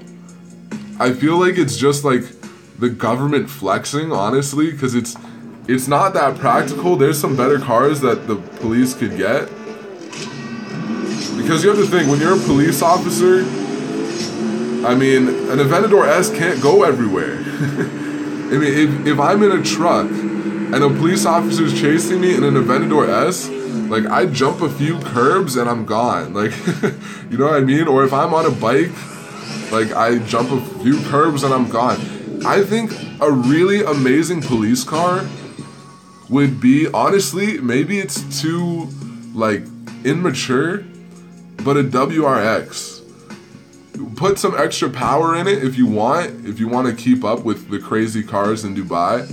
I feel like it's just like the government flexing, honestly, because it's not that practical. There's some better cars that the police could get. Because you have to think, when you're a police officer, I mean, an Aventador S can't go everywhere. I mean, if I'm in a truck and a police officer's chasing me in an Aventador S, like, I jump a few curbs and I'm gone. Like, you know what I mean? Or if I'm on a bike, like, I jump a few curbs and I'm gone. I think a really amazing police car would be, honestly, maybe it's too, like, immature, but a WRX. Put some extra power in it if you want to keep up with the crazy cars in Dubai.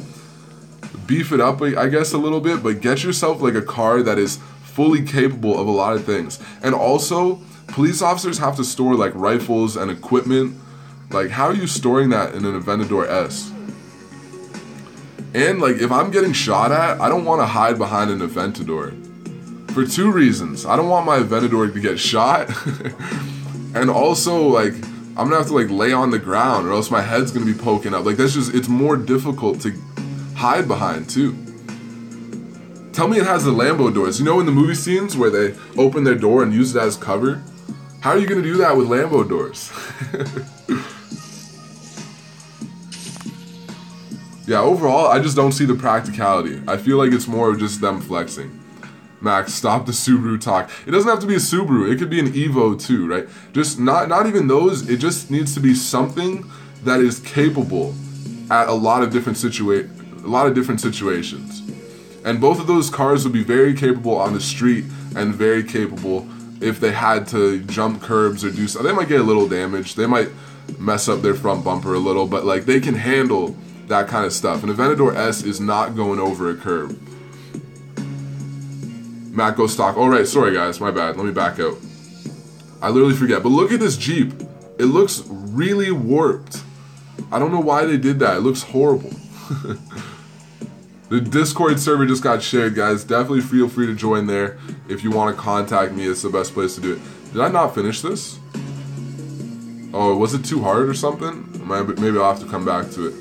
Beef it up, I guess, a little bit, but get yourself like a car that is fully capable of a lot of things. And also, police officers have to store like rifles and equipment. Like, how are you storing that in an Aventador S? And like, if I'm getting shot at, I don't want to hide behind an Aventador. For two reasons. I don't want my Aventador to get shot. And also, like, I'm gonna have to like lay on the ground or else my head's gonna be poking up. Like, that's just, it's more difficult to hide behind too. Tell me it has the Lambo doors. You know, in the movie scenes where they open their door and use it as cover? How are you gonna do that with Lambo doors? Yeah, overall, I just don't see the practicality. I feel like it's more of just them flexing. Max, stop the Subaru talk. It doesn't have to be a Subaru. It could be an Evo too, right? Just not even those. It just needs to be something that is capable at a lot of different situations. And both of those cars would be very capable on the street and very capable if they had to jump curbs or do something. They might get a little damage. They might mess up their front bumper a little, but like, they can handle that kind of stuff. An Aventador S is not going over a curb. Matt, go stock. All right, sorry guys, my bad. Let me back out. I literally forget. But look at this Jeep. It looks really warped. I don't know why they did that. It looks horrible. The Discord server just got shared, guys. Definitely feel free to join there. If you want to contact me, it's the best place to do it. Did I not finish this? Oh, was it too hard or something? Maybe I'll have to come back to it.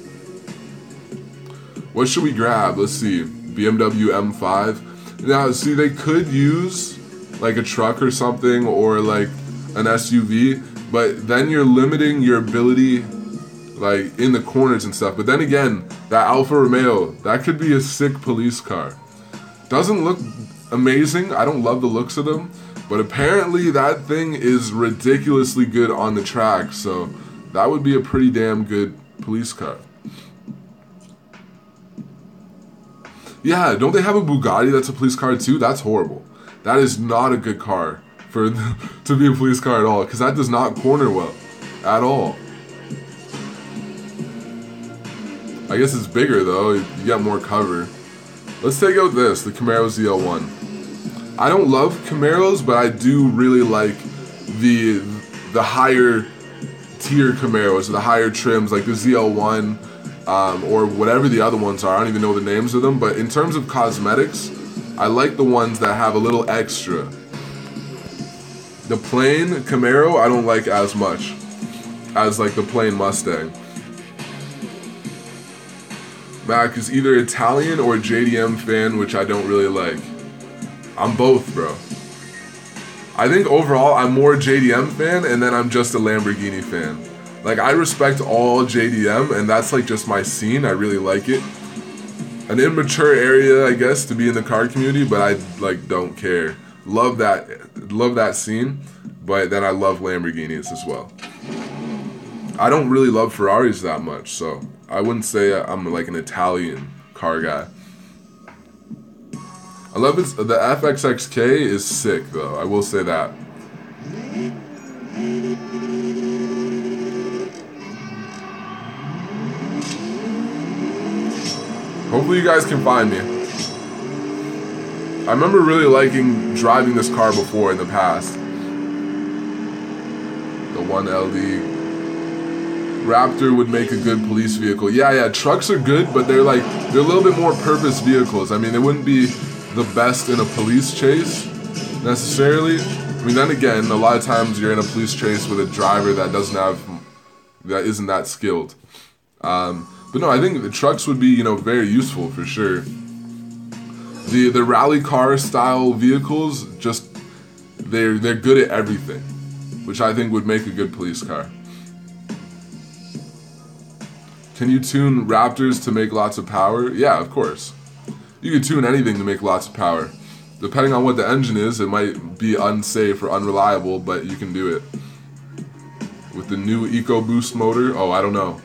What should we grab? Let's see. BMW M5. Now, see, they could use like a truck or something or like an SUV, but then you're limiting your ability like in the corners and stuff. But then again, that Alfa Romeo, that could be a sick police car. Doesn't look amazing. I don't love the looks of them, but apparently that thing is ridiculously good on the track, so that would be a pretty damn good police car. Yeah, don't they have a Bugatti that's a police car too? That's horrible. That is not a good car for to be a police car at all, because that does not corner well at all. I guess it's bigger though, you get more cover. Let's take out this, the Camaro ZL1. I don't love Camaros, but I do really like the higher tier Camaros, the higher trims, like the ZL1. Or whatever the other ones are. I don't even know the names of them, but in terms of cosmetics, I like the ones that have a little extra. The plain Camaro, I don't like as much as like the plain Mustang. Mac is either Italian or JDM fan, which I don't really like. I'm both, bro. I think overall I'm more a JDM fan, and then I'm just a Lamborghini fan. Like, I respect all JDM, and that's like just my scene. I really like it. An immature area, I guess, to be in the car community, but I like don't care. Love that scene, but then I love Lamborghinis as well. I don't really love Ferraris that much, so I wouldn't say I'm like an Italian car guy. I love it. The FXXK is sick, though. I will say that. Hopefully you guys can find me. I remember really liking driving this car before in the past. The 1LD. Raptor would make a good police vehicle. Yeah, trucks are good, but they're a little bit more purpose vehicles. I mean, they wouldn't be the best in a police chase, necessarily. I mean, then again, a lot of times you're in a police chase with a driver that isn't that skilled. But no, I think the trucks would be, very useful for sure. The rally car style vehicles, they're good at everything, which I think would make a good police car. Can you tune Raptors to make lots of power? Yeah, of course. You can tune anything to make lots of power. Depending on what the engine is, it might be unsafe or unreliable, but you can do it. With the new EcoBoost motor, I don't know.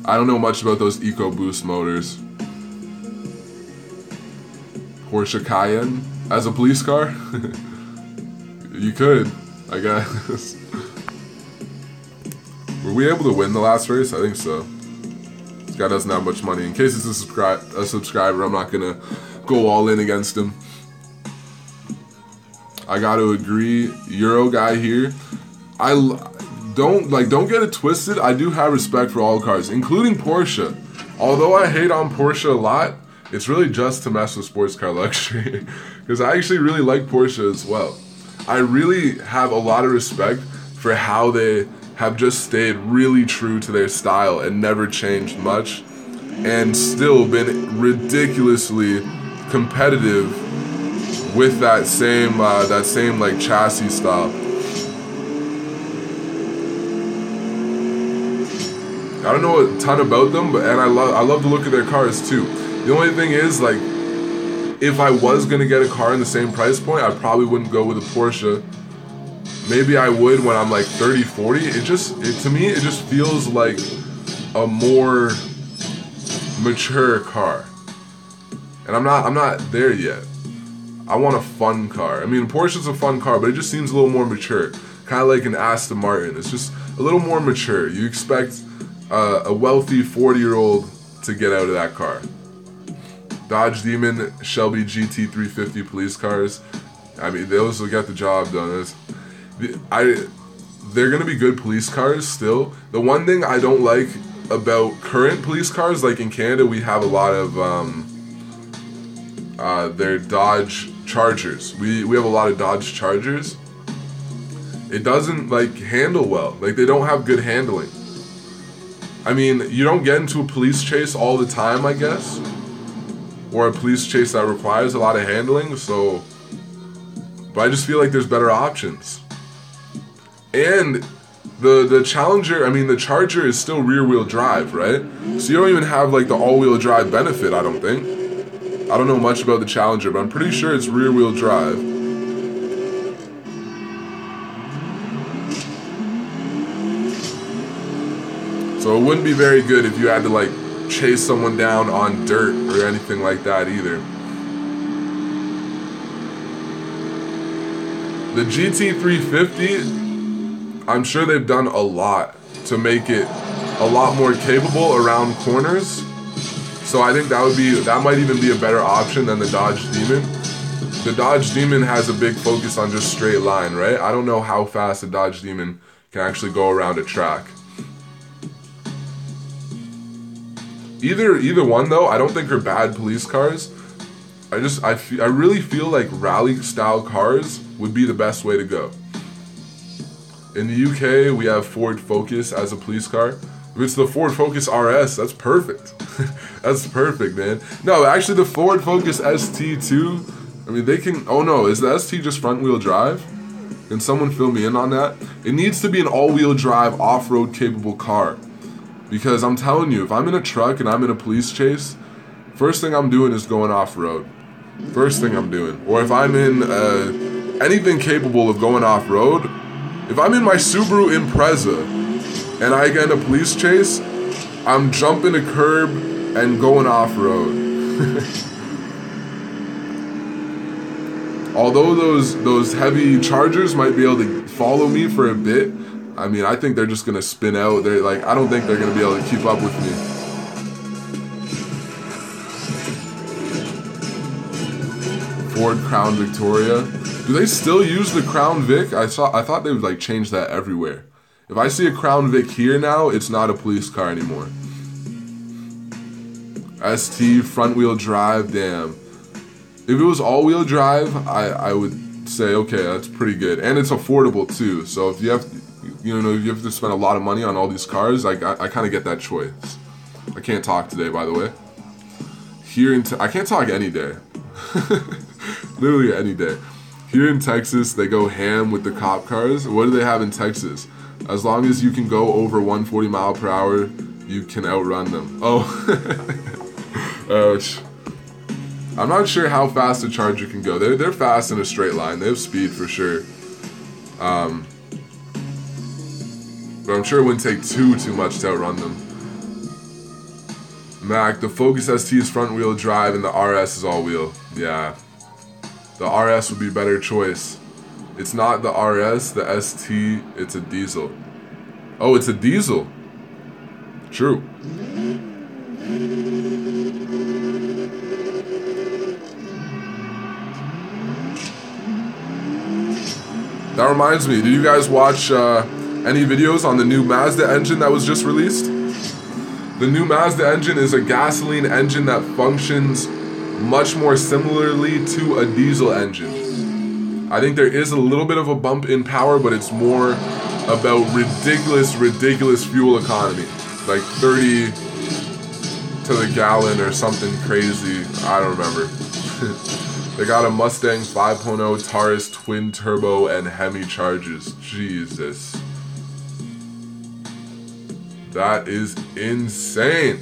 I don't know much about those EcoBoost motors. Porsche Cayenne as a police car? You could, I guess. Were we able to win the last race? I think so. This guy doesn't have much money. In case it's a subscriber, I'm not gonna go all in against him. I gotta agree. Euro guy here. Don't get it twisted. I do have respect for all cars, including Porsche. Although I hate on Porsche a lot, it's really just to mess with sports car luxury. Because I actually really like Porsche as well. I really have a lot of respect for how they have just stayed really true to their style and never changed much, and still been ridiculously competitive with that same like chassis style. I don't know a ton about them, and I love to look at their cars too. The only thing is, like, if I was gonna get a car in the same price point, I probably wouldn't go with a Porsche. Maybe I would when I'm like 30, 40. To me, it just feels like a more mature car. And I'm not there yet. I want a fun car. I mean, Porsche's a fun car, but it just seems a little more mature. Kind of like an Aston Martin. It's just a little more mature. You expect a wealthy 40-year-old to get out of that car. Dodge Demon, Shelby GT350 police cars. I mean, those will get the job done. They're gonna be good police cars still. The one thing I don't like about current police cars, like in Canada, we have a lot of their Dodge Chargers. We have a lot of Dodge Chargers. It doesn't handle well. They don't have good handling. I mean, you don't get into a police chase all the time, I guess, or a police chase that requires a lot of handling. So, but I just feel like there's better options. And the Challenger, I mean, the Charger is still rear-wheel drive, right? So you don't even have the all-wheel drive benefit, I don't think. I don't know much about the Challenger, but I'm pretty sure it's rear-wheel drive. So it wouldn't be very good if you had to chase someone down on dirt or anything like that either. The GT350, I'm sure they've done a lot to make it a lot more capable around corners. So I think that might even be a better option than the Dodge Demon. The Dodge Demon has a big focus on just straight line, right? I don't know how fast a Dodge Demon can actually go around a track. Either one though, I don't think are bad police cars. I really feel like rally style cars would be the best way to go. In the UK, we have Ford Focus as a police car. If it's the Ford Focus RS, that's perfect. That's perfect, man. No, actually the Ford Focus ST2 I mean, they can... Oh no, is the ST just front wheel drive? Can someone fill me in on that? It needs to be an all-wheel drive, off-road capable car. Because I'm telling you, if I'm in a truck and I'm in a police chase, first thing I'm doing is going off-road. First thing I'm doing. Or if I'm in anything capable of going off-road, if I'm in my Subaru Impreza and I get in a police chase, I'm jumping a curb and going off-road. Although those heavy Chargers might be able to follow me for a bit, I mean, I think they're just gonna spin out. They're like, I don't think they're gonna be able to keep up with me. Ford Crown Victoria. Do they still use the Crown Vic? I thought they would like change that everywhere. If I see a Crown Vic here now, it's not a police car anymore. ST front wheel drive, damn. If it was all-wheel drive, I would say, okay, that's pretty good. And it's affordable too. So if you have, you know, you have to spend a lot of money on all these cars, I kind of get that choice. I can't talk today, by the way. Here I can't talk any day. Literally any day. Here in Texas, they go ham with the cop cars. What do they have in Texas? As long as you can go over 140 miles per hour, you can outrun them. Oh. Ouch. I'm not sure how fast a Charger can go. They're fast in a straight line. They have speed for sure. But I'm sure it wouldn't take too much to outrun them. Mac, the Focus ST is front wheel drive and the RS is all wheel. Yeah. The RS would be a better choice. It's not the RS, the ST, it's a diesel. Oh, it's a diesel. True. That reminds me, did you guys watch any videos on the new Mazda engine that was just released? The new Mazda engine is a gasoline engine that functions much more similarly to a diesel engine. I think there is a little bit of a bump in power, but it's more about ridiculous fuel economy. Like 30 to the gallon or something crazy. I don't remember. They got a Mustang 5.0 Taurus twin turbo and Hemi charges. Jesus. That is insane.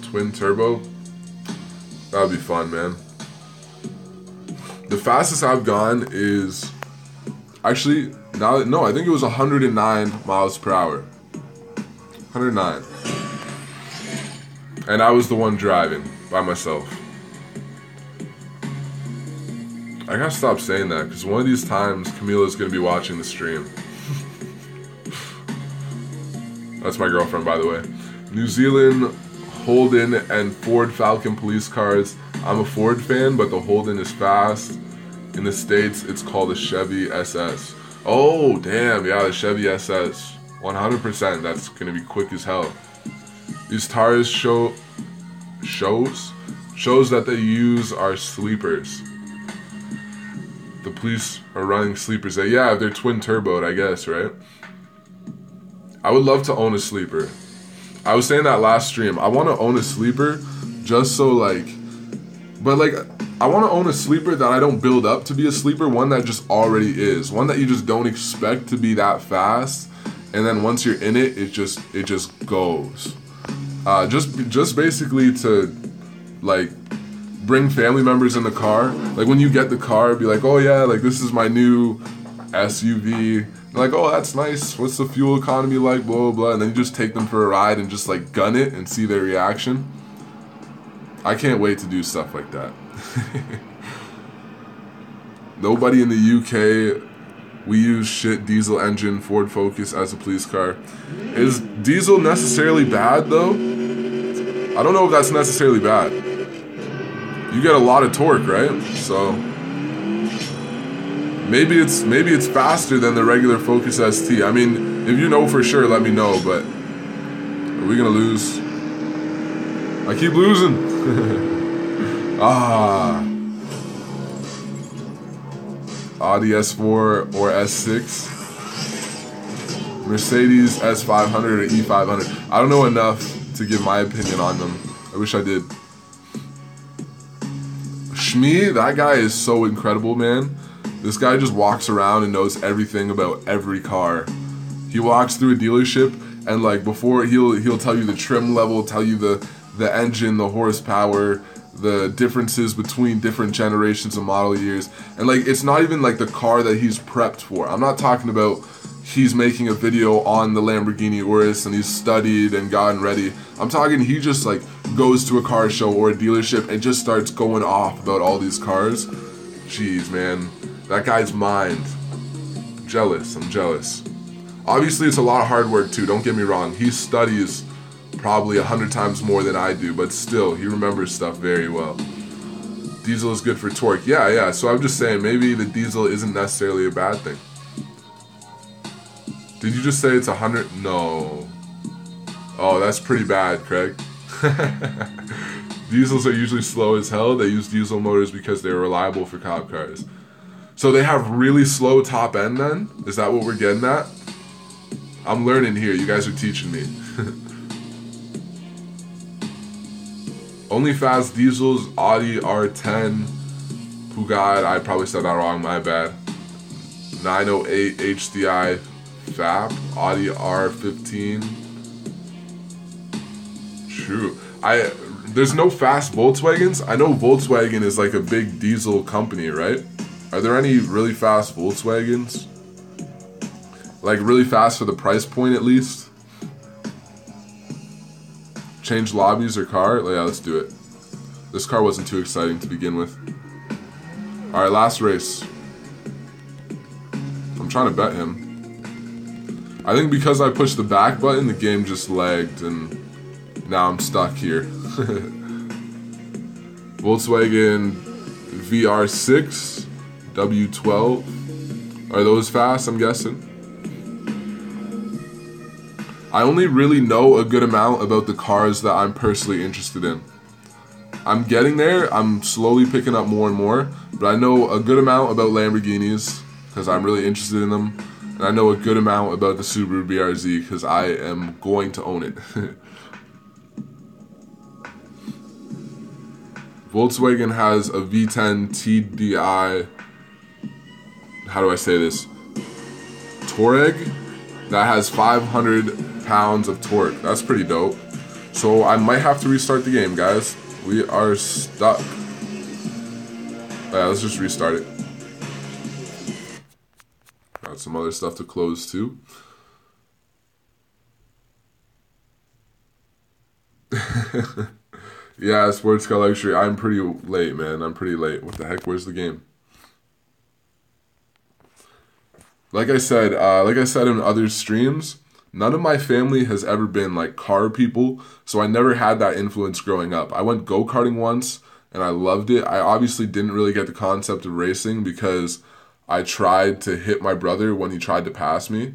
Twin turbo? That'd be fun, man. The fastest I've gone is actually, no, I think it was 109 miles per hour. 109. And I was the one driving by myself. I gotta stop saying that because one of these times Camila's gonna be watching the stream. That's my girlfriend, by the way. New Zealand, Holden, and Ford Falcon police cars. I'm a Ford fan, but the Holden is fast. In the States, it's called a Chevy SS. Oh, damn, yeah, the Chevy SS. 100%, that's gonna be quick as hell. These Taurus shows that they use are sleepers. The police are running sleepers. Yeah, they're twin turboed, I guess, right? I would love to own a sleeper. I was saying that last stream. I want to own a sleeper just so like, but like, I want to own a sleeper that I don't build up to be a sleeper. One that just already is. One that you just don't expect to be that fast. And then once you're in it, it just goes. Just basically to like bring family members in the car. Like when you get the car, be like, oh yeah, like this is my new SUV. They're like, oh, that's nice. What's the fuel economy like? Blah, blah, blah. And then you just take them for a ride and just like gun it and see their reaction. I can't wait to do stuff like that. Nobody in the UK. We use shit diesel engine Ford Focus as a police car. Is diesel necessarily bad though? I don't know if that's necessarily bad. You get a lot of torque, right? So maybe it's faster than the regular Focus ST. I mean, if you know for sure, let me know. But are we gonna lose? I keep losing. Audi S4 or S6, Mercedes S500 or E500. I don't know enough to give my opinion on them. I wish I did. Shmi, that guy is so incredible, man. This guy just walks around and knows everything about every car. He walks through a dealership and like before he'll tell you the trim level, tell you the engine, the horsepower, the differences between different generations of model years. And like it's not even like the car that he's prepped for. I'm not talking about he's making a video on the Lamborghini Urus and he's studied and gotten ready. I'm talking he just like goes to a car show or a dealership and just starts going off about all these cars. Jeez, man. That guy's mind. I'm jealous. Obviously, it's a lot of hard work too, don't get me wrong. He studies probably 100 times more than I do, but still, he remembers stuff very well. Diesel is good for torque. Yeah, so I'm just saying, maybe the diesel isn't necessarily a bad thing. Did you just say it's 100? No. Oh, that's pretty bad, Craig. Diesels are usually slow as hell. They use diesel motors because they're reliable for cop cars. So they have really slow top end then? Is that what we're getting at? I'm learning here. You guys are teaching me. Only fast diesels, Audi R10, Peugeot, I probably said that wrong, my bad. 908 HDI FAP, Audi R15. True. There's no fast Volkswagens. I know Volkswagen is like a big diesel company, right? Are there any really fast Volkswagens? Like really fast for the price point at least? Change lobbies or car? Yeah, let's do it. This car wasn't too exciting to begin with. Alright, last race. I'm trying to bet him. I think because I pushed the back button, the game just lagged and now I'm stuck here. Volkswagen VR6, W12. Are those fast, I'm guessing? I only really know a good amount about the cars that I'm personally interested in. I'm getting there, I'm slowly picking up more and more, but I know a good amount about Lamborghinis because I'm really interested in them, and I know a good amount about the Subaru BRZ because I am going to own it. Volkswagen has a V10 TDI, how do I say this? Touareg that has 500 pounds of torque. That's pretty dope. So I might have to restart the game, guys. We are stuck. Yeah, let's just restart it. Got some other stuff to close too. Yeah, sports car luxury. I'm pretty late, man. I'm pretty late. What the heck? Where's the game? Like I said in other streams, none of my family has ever been like car people, so I never had that influence growing up. I went go-karting once and I loved it. I obviously didn't really get the concept of racing because I tried to hit my brother when he tried to pass me.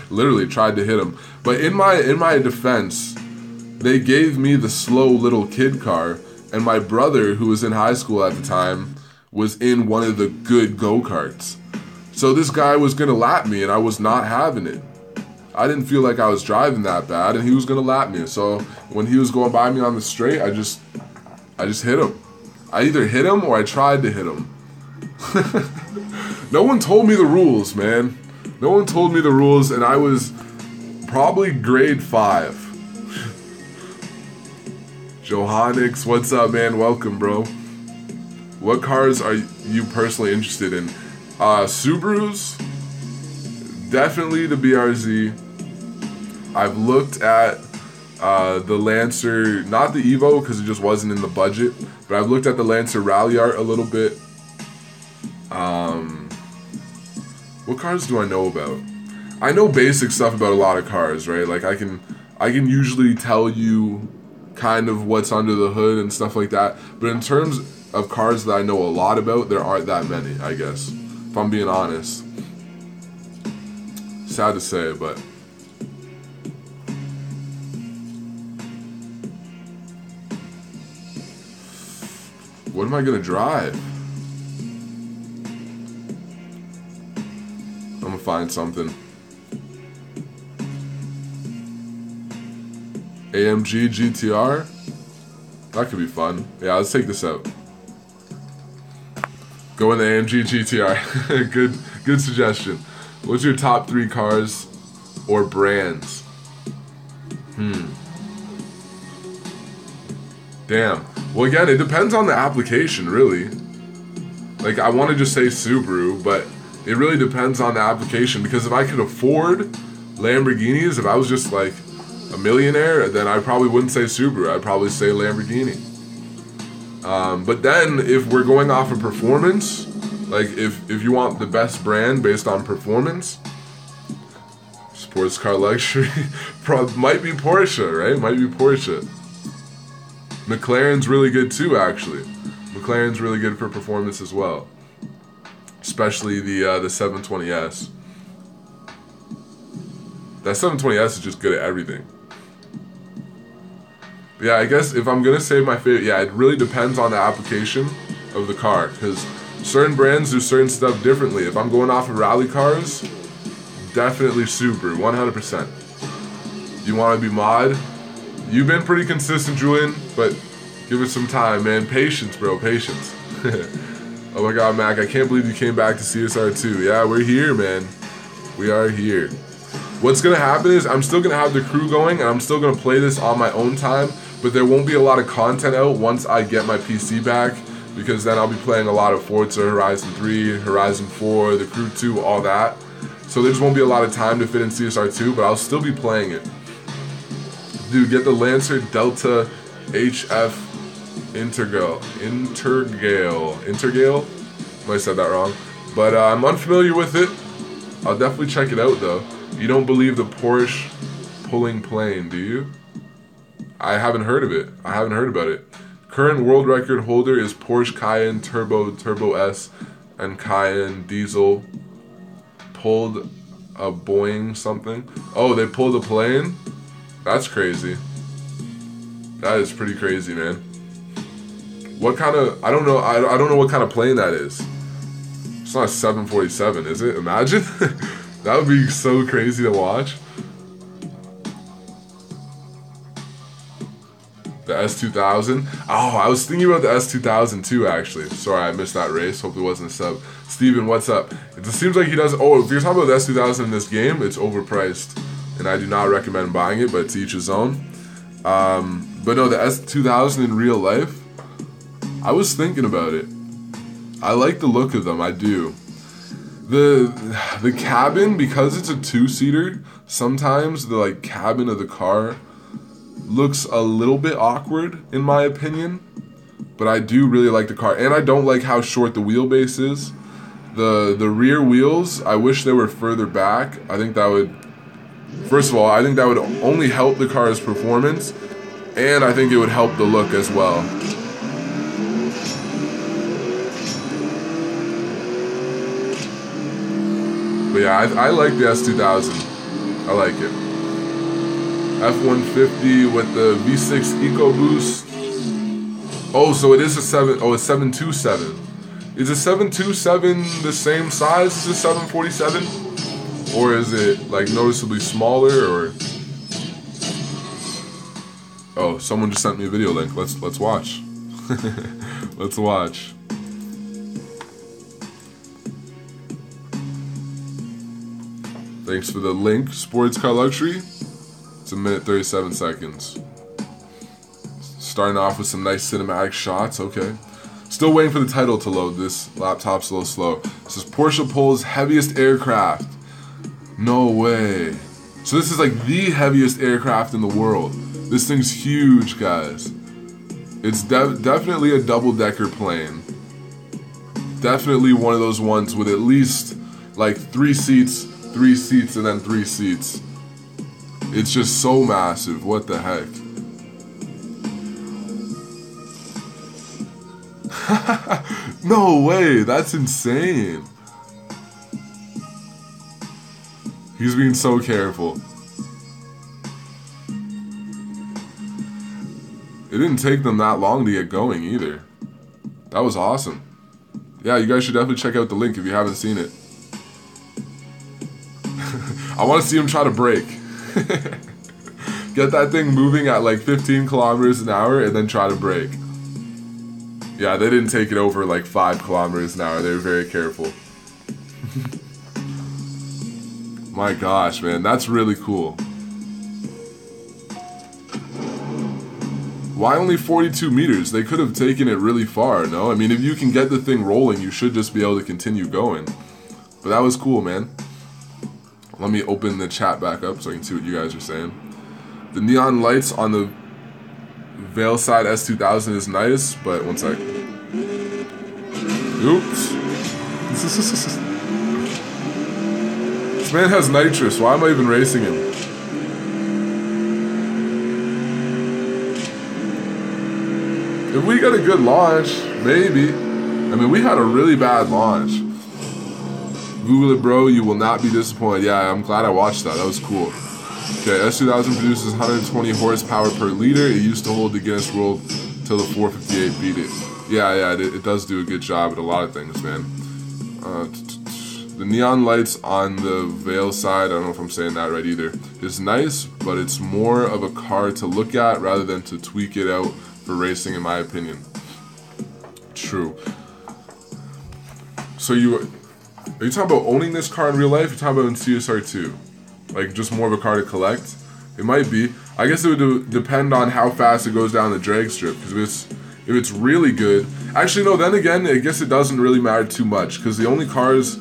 Literally tried to hit him. But in my defense, they gave me the slow little kid car, and my brother, who was in high school at the time, was in one of the good go-karts. So this guy was gonna lap me and I was not having it. I didn't feel like I was driving that bad and he was gonna lap me. So when he was going by me on the straight, I just hit him. I either hit him or I tried to hit him. No one told me the rules, man. No one told me the rules and I was probably grade 5. Johannix, what's up, man? Welcome, bro. What cars are you personally interested in? Subarus, definitely the BRZ. I've looked at the Lancer, not the Evo because it just wasn't in the budget, but I've looked at the Lancer Rally Art a little bit. What cars do I know about? I know basic stuff about a lot of cars, right? Like I can usually tell you kind of what's under the hood and stuff like that. But in terms of cars that I know a lot about, there aren't that many, I guess. If I'm being honest. Sad to say, but what am I gonna drive? I'm gonna find something. AMG GT-R? That could be fun. Yeah, let's take this out. Go in the AMG GT-R. Good suggestion. What's your top 3 cars or brands? Damn. Well, again, it depends on the application, really. Like, I want to just say Subaru, but it really depends on the application, because if I could afford Lamborghinis, if I was just like a millionaire, then I probably wouldn't say Subaru. I'd probably say Lamborghini. But then if we're going off of performance, like if you want the best brand based on performance, sports car luxury, might be Porsche, right? Might be Porsche. McLaren's really good too, actually. McLaren's really good for performance as well, especially the 720S. That 720S is just good at everything. Yeah, I guess if I'm gonna say my favorite, yeah, it really depends on the application of the car, because certain brands do certain stuff differently. If I'm going off of rally cars, definitely Subaru, 100%. You want to be mod? You've been pretty consistent, Julian, but give it some time, man. Patience, bro, patience. Oh my God, Mac, I can't believe you came back to CSR2. Yeah, we're here, man. We are here. What's gonna happen is I'm still gonna have the crew going, and I'm still gonna play this on my own time, but there won't be a lot of content out once I get my PC back, because then I'll be playing a lot of Forza Horizon 3, Horizon 4, the Crew 2, all that. So there just won't be a lot of time to fit in CSR2, but I'll still be playing it. Dude, get the Lancer Delta HF Intergale. Might have said that wrong. But I'm unfamiliar with it. I'll definitely check it out, though. You don't believe the Porsche pulling plane, do you? I haven't heard of it. I haven't heard about it. Current world record holder is Porsche Cayenne Turbo S, and Cayenne Diesel pulled a Boeing something. Oh, they pulled a plane? That's crazy. That is pretty crazy, man. What kind of, I don't know what kind of plane that is. It's not a 747, is it? Imagine. That would be so crazy to watch. The S2000. Oh, I was thinking about the S2000 too, actually. Sorry, I missed that race. Hope it wasn't a sub. Steven, what's up? It just seems like he does. Oh, if you're talking about the S2000 in this game, it's overpriced, and I do not recommend buying it, but to each his own. But no, the S2000 in real life, I was thinking about it. I like the look of them, I do. The cabin, because it's a 2-seater, sometimes the like cabin of the car looks a little bit awkward in my opinion, but I do really like the car, and I don't like how short the wheelbase is. The rear wheels, I wish they were further back. I think that would, first of all, I think that would only help the car's performance, and I think it would help the look as well. But yeah, I like the S2000. I like it. F-150 with the V6 EcoBoost. Oh, so it is a 727. Is a 727 the same size as a 747? Or is it like noticeably smaller, or? Oh, someone just sent me a video link. Let's watch. Let's watch. Thanks for the link, Sports Car Luxury. It's 1 minute 37 seconds. Starting off with some nice cinematic shots, okay. Still waiting for the title to load. This laptop's a little slow. It says Porsche pulls heaviest aircraft. No way. So this is like the heaviest aircraft in the world. This thing's huge, guys. It's definitely a double-decker plane. Definitely one of those ones with at least like 3 seats, and then 3 seats. It's just so massive. What the heck? No way. That's insane. He's being so careful. It didn't take them that long to get going either. That was awesome. Yeah, you guys should definitely check out the link if you haven't seen it. I want to see him try to brake. Get that thing moving at like 15 kilometers an hour and then try to brake. Yeah, they didn't take it over like 5 kilometers an hour. They were very careful. My gosh, man, that's really cool. Why only 42 meters? They could have taken it really far, no? I mean, if you can get the thing rolling, you should just be able to continue going. But that was cool, man. Let me open the chat back up so I can see what you guys are saying. The neon lights on the Veilside S2000 is nice, but one sec. Oops. This man has nitrous. Why am I even racing him? If we get a good launch, maybe. I mean, we had a really bad launch. Google it, bro. You will not be disappointed. Yeah, I'm glad I watched that. That was cool. Okay, S2000 produces 120 horsepower per liter. It used to hold the Guinness World till the 458 beat it. Yeah, it does do a good job at a lot of things, man. The neon lights on the Veilside, I don't know if I'm saying that right either, is nice, but it's more of a car to look at rather than to tweak it out for racing, in my opinion. True. So are you talking about owning this car in real life? You're talking about in CSR2? Like just more of a car to collect? It might be. I guess it would depend on how fast it goes down the drag strip. Because if it's really good, actually no. Then again, I guess it doesn't really matter too much. Because the only cars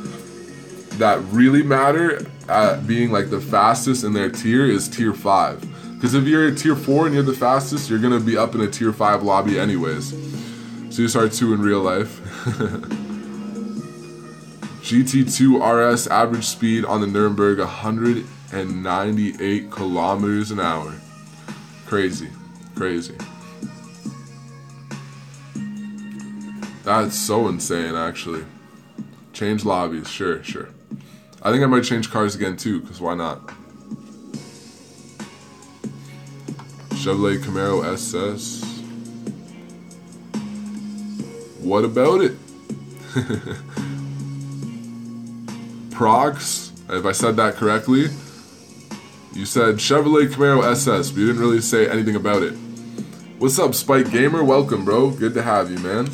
that really matter at being like the fastest in their tier is tier 5. Because if you're a tier 4 and you're the fastest, you're gonna be up in a tier 5 lobby anyways. CSR2 in real life. GT2 RS average speed on the Nuremberg 198 kilometers an hour. Crazy. That's so insane, actually. Change lobbies, sure. I think I might change cars again too, because why not? Chevrolet Camaro SS. What about it? Prox, if I said that correctly, you said Chevrolet Camaro SS, but you didn't really say anything about it. What's up, Spike Gamer? Welcome, bro. Good to have you, man.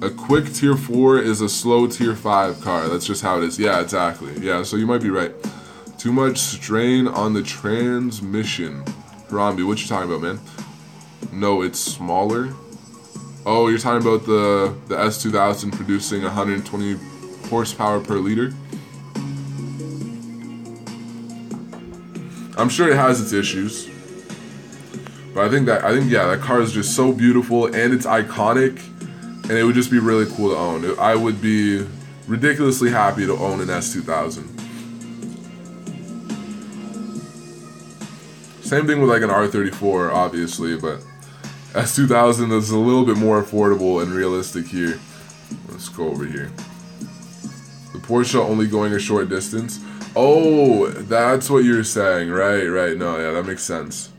A quick tier 4 is a slow tier 5 car. That's just how it is. Yeah, exactly. Yeah, so you might be right. Too much strain on the transmission. Harambe, what you talking about, man? No, it's smaller. Oh, you're talking about the S2000 producing 120 horsepower per liter? I'm sure it has its issues. But I think yeah, that car is just so beautiful and it's iconic. And it would just be really cool to own. I would be ridiculously happy to own an S2000. Same thing with like an R34, obviously, but S2000 is a little bit more affordable and realistic here. Let's go over here. The Porsche only going a short distance. Oh, that's what you're saying. Right. No, yeah, that makes sense.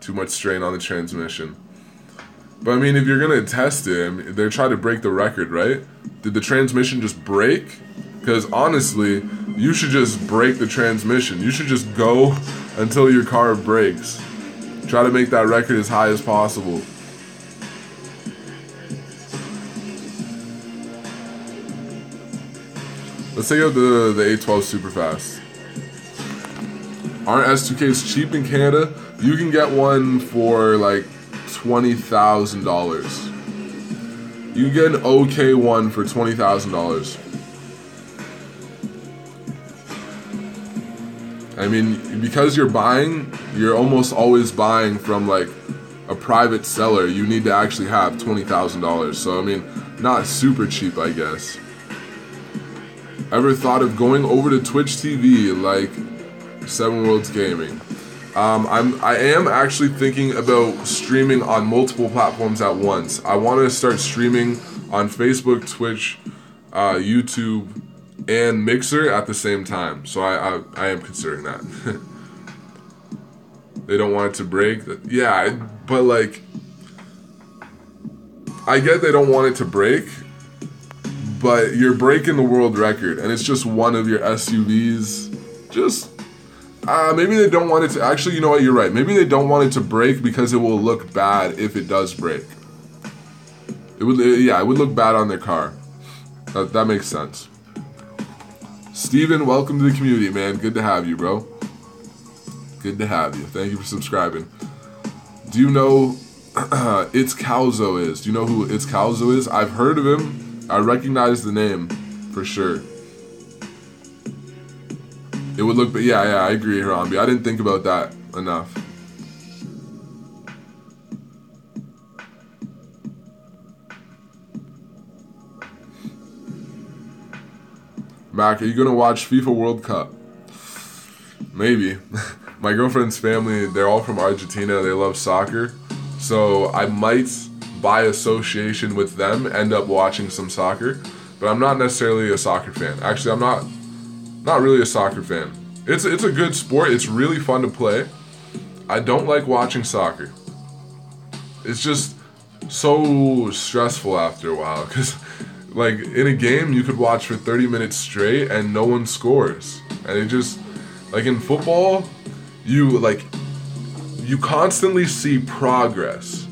Too much strain on the transmission. But I mean, if you're gonna test it, I mean, they're trying to break the record, right? Did the transmission just break? Because honestly, you should just break the transmission. You should just go until your car breaks. Try to make that record as high as possible. Let's take out the A12 Superfast. Aren't S2Ks cheap in Canada? You can get one for like $20,000. You can get an okay one for $20,000. I mean, because you're almost always buying from like a private seller. You need to actually have $20,000. So I mean, not super cheap, I guess. Ever thought of going over to Twitch TV like Seven Worlds Gaming? I am actually thinking about streaming on multiple platforms at once. I want to start streaming on Facebook, Twitch, YouTube, and Mixer at the same time. So I am considering that. They don't want it to break. Yeah, but like, I get they don't want it to break, but you're breaking the world record, and it's just one of your SUVs. Just maybe they don't want it to. Actually, you know what? You're right. Maybe they don't want it to break because it will look bad if it does break. Yeah, it would look bad on their car. That makes sense. Steven, welcome to the community, man. Good to have you, bro. Good to have you. Thank you for subscribing. Do you know It's Calzo is? Do you know who It's Calzo is? I've heard of him. I recognize the name for sure. It would look, but yeah, I agree, Harambe. I didn't think about that enough. Mac, are you gonna watch FIFA World Cup? Maybe. My girlfriend's family, they're all from Argentina. They love soccer. So I might, by association with them, end up watching some soccer. But I'm not necessarily a soccer fan. Actually, I'm not really a soccer fan. It's a good sport. It's really fun to play. I don't like watching soccer. It's just so stressful after a while. Because, like, in a game, you could watch for 30 minutes straight and no one scores. And it just, like, in football, you constantly see progress.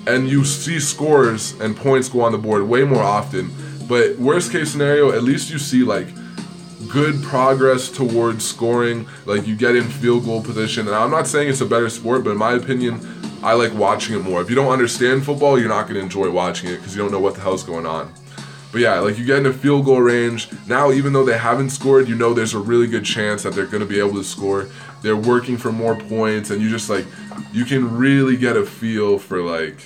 And you see scores and points go on the board way more often. But worst case scenario, at least you see, like, good progress towards scoring. Like, you get in field goal position. And I'm not saying it's a better sport, but in my opinion, I like watching it more. If you don't understand football, you're not going to enjoy watching it because you don't know what the hell's going on. But yeah, like, you get into field goal range. Now, even though they haven't scored, you know there's a really good chance that they're going to be able to score. They're working for more points, and you just, like, you can really get a feel for, like,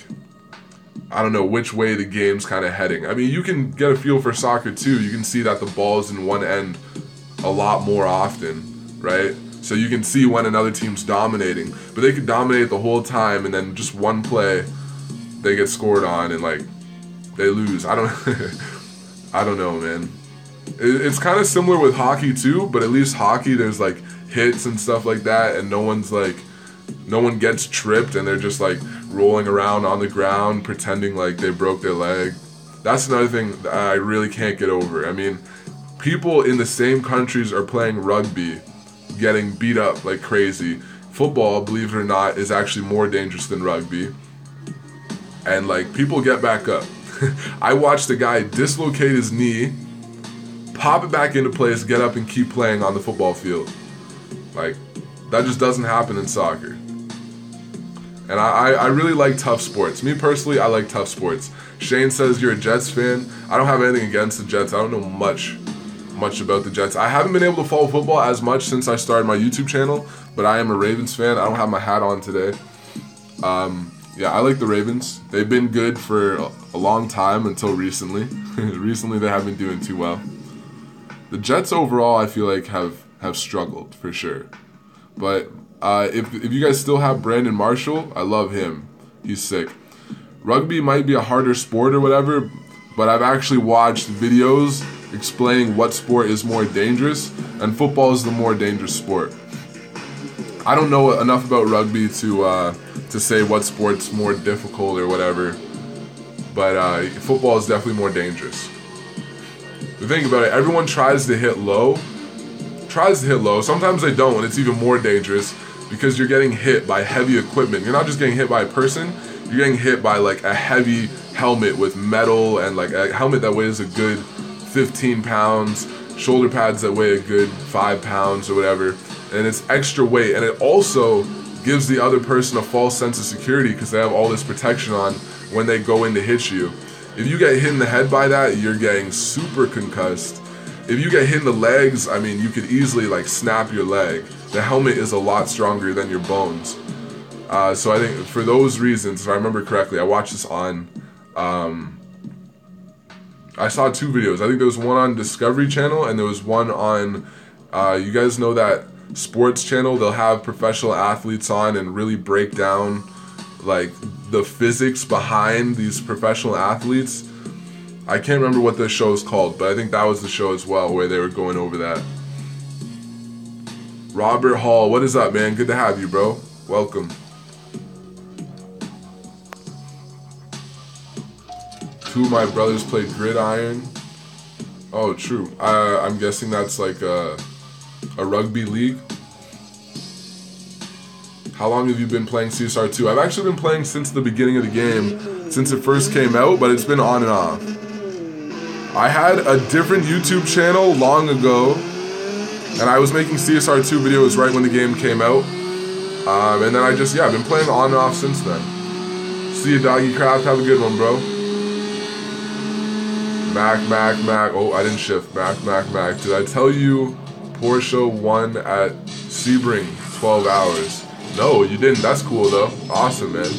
I don't know which way the game's kind of heading. I mean, you can get a feel for soccer too. You can see that the ball's in one end a lot more often, right? So you can see when another team's dominating. But they could dominate the whole time, and then just one play, they get scored on, and, like, they lose. I don't know, man. It's kind of similar with hockey too, but at least hockey, there's, like, hits and stuff like that, and no one gets tripped, and they're just, like, rolling around on the ground pretending like they broke their leg. That's another thing that I really can't get over. I mean, people in the same countries are playing rugby, getting beat up like crazy. Football, believe it or not, is actually more dangerous than rugby. And, like, people get back up. I watched a guy dislocate his knee, pop it back into place, get up and keep playing on the football field. Like, that just doesn't happen in soccer. And I really like tough sports. Me personally, I like tough sports. Shane says you're a Jets fan. I don't have anything against the Jets. I don't know much about the Jets. I haven't been able to follow football as much since I started my YouTube channel, but I am a Ravens fan. I don't have my hat on today. Yeah, I like the Ravens. They've been good for a long time until recently. Recently, they haven't been doing too well. The Jets overall, I feel like, have struggled for sure. But if you guys still have Brandon Marshall, I love him. He's sick. Rugby might be a harder sport or whatever, but I've actually watched videos explaining what sport is more dangerous, and football is the more dangerous sport. I don't know enough about rugby to say what sport's more difficult or whatever, but football is definitely more dangerous. The thing about it, everyone tries to hit low. Sometimes they don't, and it's even more dangerous because you're getting hit by heavy equipment. You're not just getting hit by a person, you're getting hit by, like, a heavy helmet with metal, and, like, a helmet that weighs a good 15 pounds, shoulder pads that weigh a good 5 pounds or whatever, and it's extra weight, and it also gives the other person a false sense of security because they have all this protection on when they go in to hit you. If you get hit in the head by that, you're getting super concussed. If you get hit in the legs, I mean, you could easily, like, snap your leg. The helmet is a lot stronger than your bones. So I think for those reasons, if I remember correctly, I watched this on, I saw 2 videos. I think there was one on Discovery Channel and there was one on, you guys know that sports channel? They'll have professional athletes on and really break down, like, the physics behind these professional athletes. I can't remember what the show is called, but I think that was the show as well where they were going over that. Robert Hall, what is up, man? Good to have you, bro. Welcome. Two of my brothers played gridiron. Oh, true. I'm guessing that's like a rugby league. How long have you been playing CSR2? I've actually been playing since the beginning of the game. since it first came out, but it's been on and off. I had a different YouTube channel long ago, and I was making CSR2 videos right when the game came out. And then I just, I've been playing on and off since then. See you, Doggy Craft. Have a good one, bro. Mac. Oh, I didn't shift. Mac. Did I tell you Porsche won at Sebring 12 hours? No, you didn't. That's cool, though. Awesome, man.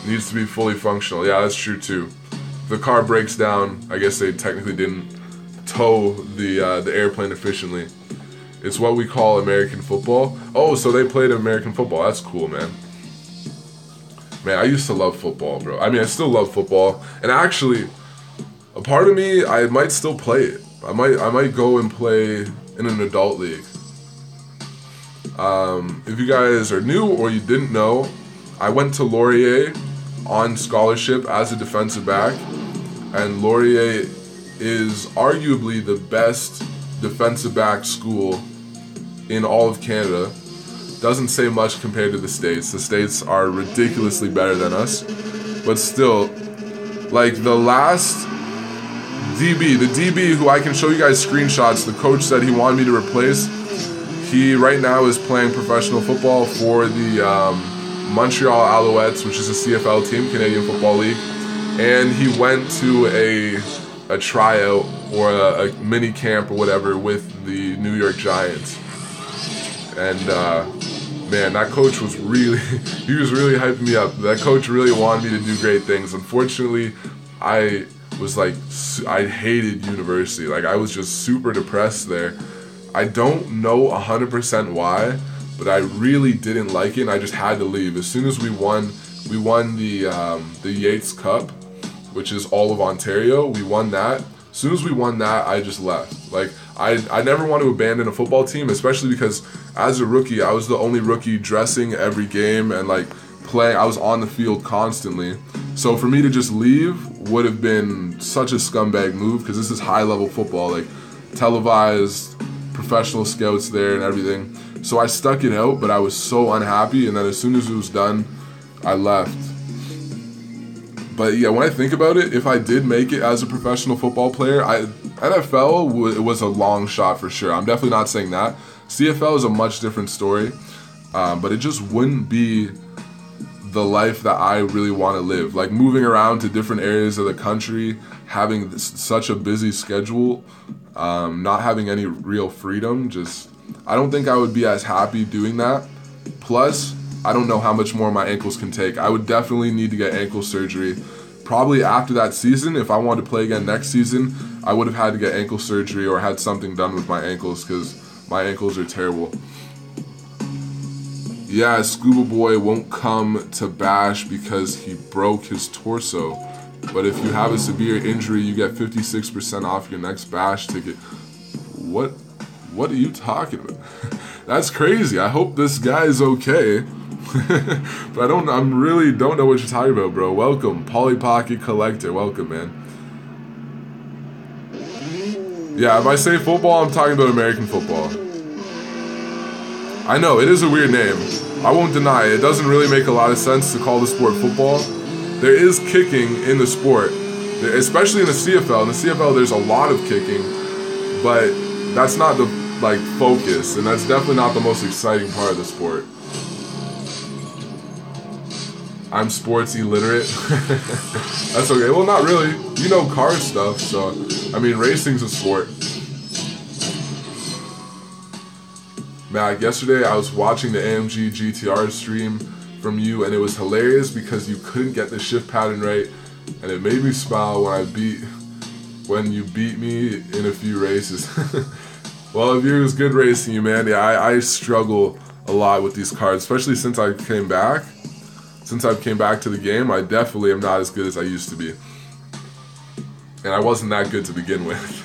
Needs to be fully functional. Yeah, that's true, too. If the car breaks down, I guess they technically didn't tow the airplane efficiently. It's what we call American football. Oh, so they played American football. That's cool, man. Man, I used to love football, bro. I mean, I still love football. And actually, a part of me, I might still play it. I might go and play in an adult league. If you guys are new or you didn't know, I went to Laurier on scholarship as a defensive back, and Laurier is arguably the best defensive back school in all of Canada. Doesn't say much compared to the States. The States are ridiculously better than us, but still, like the last DB, the DB who I can show you guys screenshots, the coach said he wanted me to replace. He right now is playing professional football for the Montreal Alouettes, which is a CFL team, Canadian Football League, and he went to a tryout or a mini camp or whatever with the New York Giants. And man, that coach was really, he was really hyping me up. That coach really wanted me to do great things. Unfortunately, I was like, I hated university. Like, I was just super depressed there. I don't know 100% why, but I really didn't like it, and I just had to leave. As soon as we won the Yates Cup, which is all of Ontario, we won that. As soon as we won that, I just left. Like, I never want to abandon a football team, especially because as a rookie, I was the only rookie dressing every game and like playing. I was on the field constantly. So for me to just leave would have been such a scumbag move, because this is high-level football, like televised, professional scouts there and everything. So I stuck it out, but I was so unhappy, and then as soon as it was done, I left. But yeah, when I think about it, if I did make it as a professional football player, NFL was a long shot for sure. I'm definitely not saying that. CFL is a much different story, but it just wouldn't be the life that I really want to live. Like moving around to different areas of the country, having such a busy schedule, not having any real freedom, I don't think I would be as happy doing that. Plus, I don't know how much more my ankles can take. I would definitely need to get ankle surgery. Probably after that season, if I wanted to play again next season, I would have had to get ankle surgery or had something done with my ankles, because my ankles are terrible. Yeah, Scuba Boy won't come to Bash because he broke his torso. But if you have a severe injury, you get 56% off your next Bash ticket. What are you talking about? That's crazy. I hope this guy's okay. But I really don't know what you're talking about, bro. Welcome, Polly Pocket Collector. Welcome, man. Yeah, if I say football, I'm talking about American football. I know, it is a weird name. I won't deny it. It doesn't really make a lot of sense to call the sport football. There is kicking in the sport, especially in the CFL. In the CFL, there's a lot of kicking, but that's not the focus, and that's definitely not the most exciting part of the sport. I'm sports illiterate. That's okay. Well, not really. You know car stuff, so I mean, racing's a sport. Mac, yesterday I was watching the AMG GT-R stream from you, and it was hilarious because you couldn't get the shift pattern right, and it made me smile when you beat me in a few races. Well, it was good racing you, man. Yeah, I struggle a lot with these cars, especially since I came back. Since I came back to the game, I definitely am not as good as I used to be. And I wasn't that good to begin with.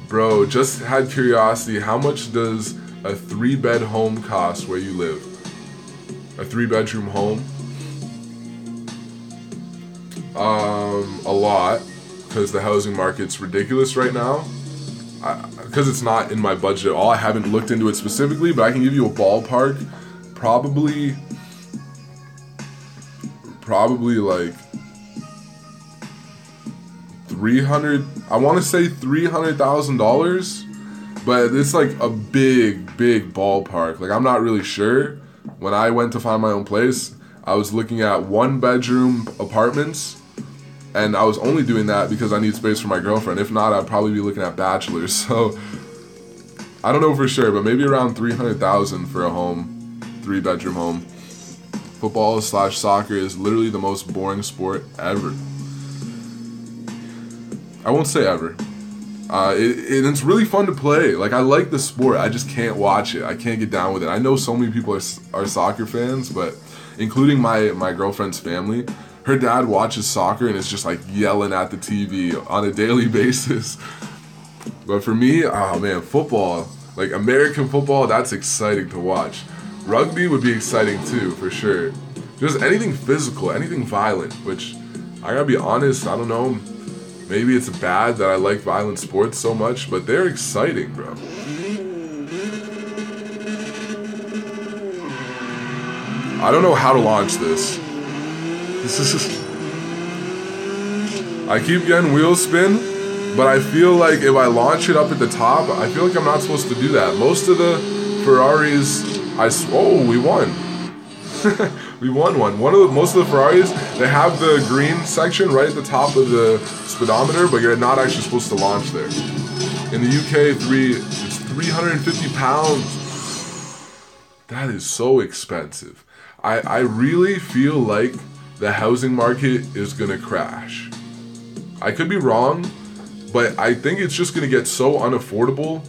Bro, just had curiosity, how much does a 3-bed home cost where you live? A 3-bedroom home? A lot, because the housing market's ridiculous right now. Because it's not in my budget at all. I haven't looked into it specifically, but I can give you a ballpark. Probably probably like 300. I want to say $300,000, but it's like a big ballpark. Like I'm not really sure. When I went to find my own place, I was looking at 1-bedroom apartments, and I was only doing that because I need space for my girlfriend. If not, I'd probably be looking at bachelors. So I don't know for sure, but maybe around 300,000 for a home, 3-bedroom home. Football/soccer is literally the most boring sport ever. I won't say ever. It's really fun to play. Like, I like the sport. I just can't watch it. I can't get down with it. I know so many people are soccer fans, but including my girlfriend's family, her dad watches soccer and is just like yelling at the TV on a daily basis. But for me, oh man, football, like American football, that's exciting to watch. Rugby would be exciting too, for sure. Just anything physical, anything violent, which I gotta be honest, I don't know. Maybe it's bad that I like violent sports so much, but they're exciting, bro. I don't know how to launch this. I keep getting wheel spin, but I feel like if I launch it up at the top, I feel like I'm not supposed to do that. Most of the Ferraris, oh, we won. We won one. Most of the Ferraris, they have the green section right at the top of the speedometer, but you're not actually supposed to launch there. In the UK, it's 350 pounds. That is so expensive. I really feel like the housing market is gonna crash. I could be wrong, but I think it's just gonna get so unaffordable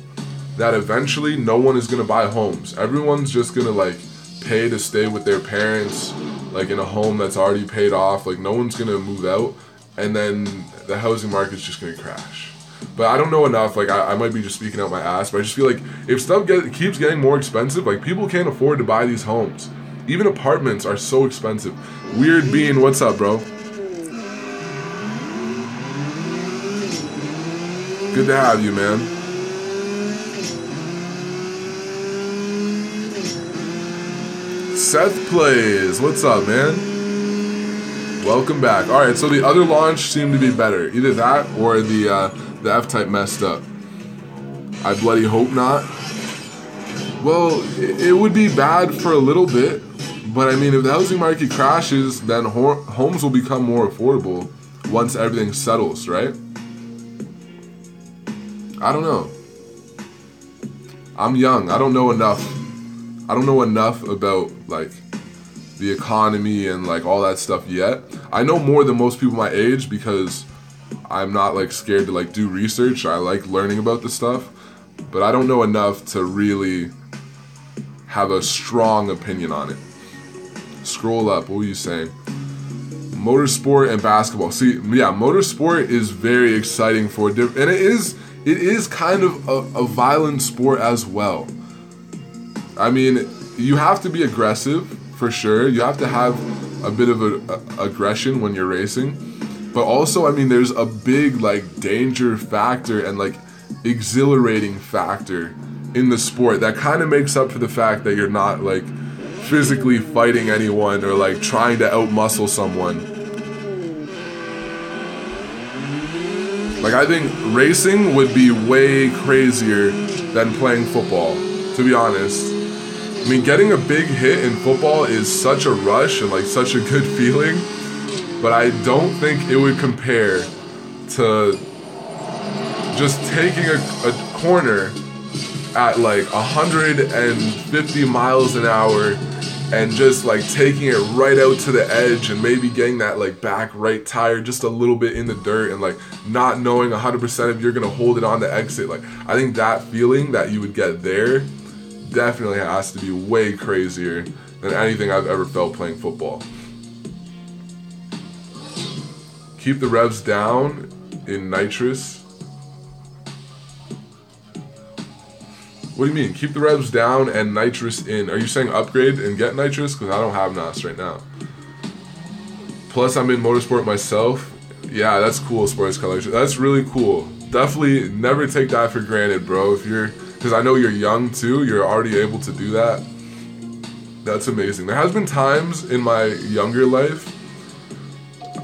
that eventually no one is gonna buy homes. Everyone's just gonna like pay to stay with their parents, like in a home that's already paid off. Like no one's gonna move out, and then the housing market's just gonna crash. But I don't know enough. Like I might be just speaking out my ass, but I just feel like if stuff keeps getting more expensive, like people can't afford to buy these homes. Even apartments are so expensive. Weird Bean, what's up, bro? Good to have you, man. Seth Plays, what's up, man? Welcome back. All right, so the other launch seemed to be better. Either that or the F-Type messed up. I bloody hope not. Well, it would be bad for a little bit, but I mean, if the housing market crashes, then homes will become more affordable once everything settles, right? I don't know. I'm young. I don't know enough. I don't know enough about like the economy and like all that stuff yet. I know more than most people my age because I'm not like scared to like do research. I like learning about the stuff, but I don't know enough to really have a strong opinion on it. Scroll up. What were you saying? Motorsport and basketball. See, yeah, motorsport is very exciting and it is kind of a violent sport as well. I mean, you have to be aggressive for sure. You have to have a bit of aggression when you're racing, but also, I mean, there's a big like danger factor and like exhilarating factor in the sport that kind of makes up for the fact that you're not like physically fighting anyone or like trying to outmuscle someone. Like I think racing would be way crazier than playing football, to be honest. I mean, getting a big hit in football is such a rush and like such a good feeling, but I don't think it would compare to just taking a corner at like 150 miles an hour and just like taking it right out to the edge and maybe getting that like back right tire just a little bit in the dirt and like not knowing 100% if you're gonna hold it on the exit. Like I think that feeling that you would get there definitely has to be way crazier than anything I've ever felt playing football. Keep the revs down in nitrous. What do you mean? Keep the revs down and nitrous in. Are you saying upgrade and get nitrous? Because I don't have NOS right now. Plus, I'm in motorsport myself. Yeah, that's cool, sports color. That's really cool. Definitely never take that for granted, bro. Because I know you're young too. You're already able to do that. That's amazing. There has been times in my younger life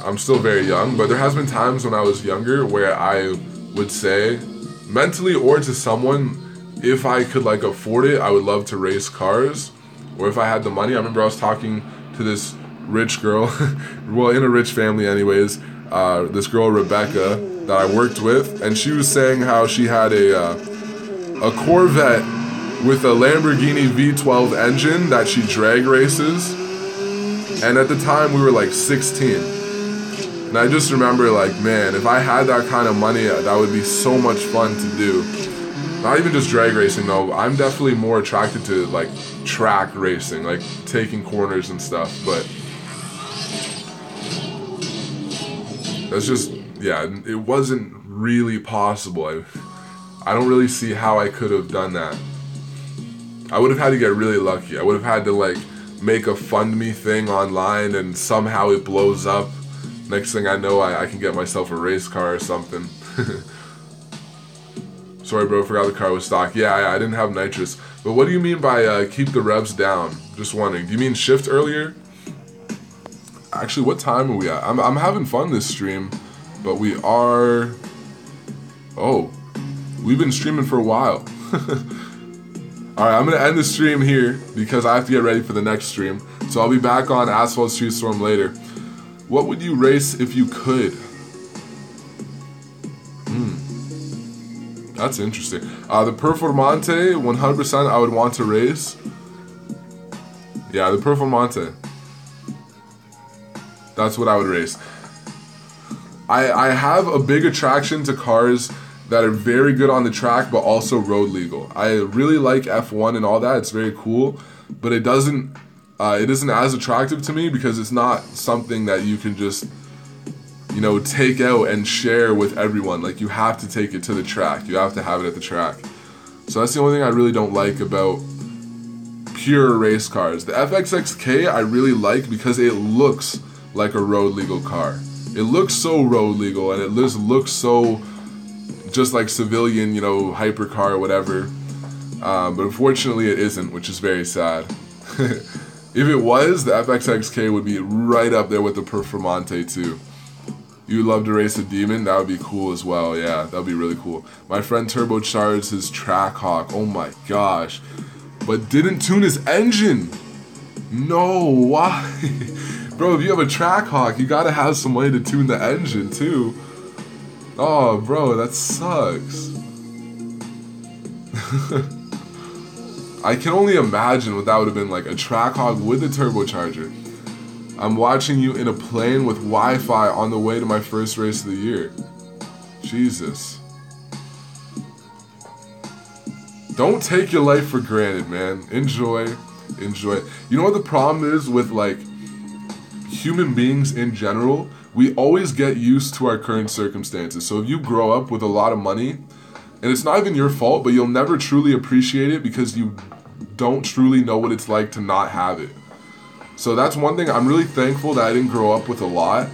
I'm still very young, but there has been times when I was younger where I would say, mentally or to someone, if I could like afford it, I would love to race cars. Or if I had the money. I remember I was talking to this rich girl, well, in a rich family anyways, this girl Rebecca that I worked with, and she was saying how she had a Corvette with a Lamborghini V12 engine that she drag races, and at the time we were like 16, and I just remember like, man, if I had that kind of money, that would be so much fun to do. Not even just drag racing though, I'm definitely more attracted to like track racing, like taking corners and stuff, but that's just, yeah, it wasn't really possible. I don't really see how I could have done that. I would have had to get really lucky. I would have had to like make a fund me thing online and somehow it blows up. Next thing I know, I can get myself a race car or something. Sorry bro, forgot the car was stock. Yeah, I didn't have nitrous. But what do you mean by keep the revs down? Just wondering. Do you mean shift earlier? Actually, what time are we at? I'm having fun this stream, but we are... Oh, we've been streaming for a while. Alright, I'm going to end the stream here because I have to get ready for the next stream. So I'll be back on Asphalt Street Storm later. What would you race if you could? That's interesting. The Performante, 100% I would want to race. Yeah, the Performante. That's what I would race. I have a big attraction to cars that are very good on the track, but also road legal. I really like F1 and all that. It's very cool, but it isn't as attractive to me because it's not something that you can just, you know, take out and share with everyone. Like, you have to take it to the track. You have to have it at the track. So that's the only thing I really don't like about pure race cars. The FXXK I really like because it looks like a road legal car. It looks so road legal, and it just looks so just like civilian, you know, hypercar or whatever. But unfortunately it isn't, which is very sad. If it was, the FXXK would be right up there with the Performante too. You'd love to race a Demon? That would be cool as well. Yeah, that would be really cool. My friend turbocharged his Trackhawk. Oh my gosh. But didn't tune his engine. No, why? Bro, if you have a Trackhawk, you gotta have some way to tune the engine too. Oh, bro, that sucks. I can only imagine what that would have been like, a Trackhawk with a turbocharger. I'm watching you in a plane with Wi-Fi on the way to my first race of the year. Jesus. Don't take your life for granted, man. Enjoy. Enjoy. You know what the problem is with, like, human beings in general? We always get used to our current circumstances. So if you grow up with a lot of money, and it's not even your fault, but you'll never truly appreciate it because you don't truly know what it's like to not have it. So that's one thing. I'm really thankful that I didn't grow up with a lot.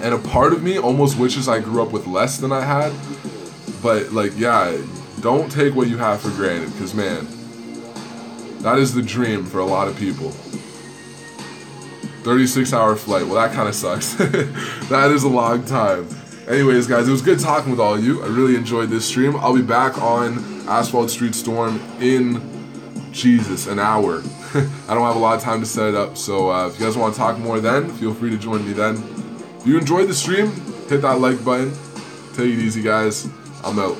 And a part of me almost wishes I grew up with less than I had. But, like, yeah, don't take what you have for granted. Because, man, that is the dream for a lot of people. 36-hour flight. Well, that kind of sucks. That is a long time. Anyways, guys, it was good talking with all of you. I really enjoyed this stream. I'll be back on Asphalt Street Storm in, Jesus, an hour. I don't have a lot of time to set it up, so if you guys want to talk more then, feel free to join me then. If you enjoyed the stream, hit that like button. Take it easy, guys. I'm out.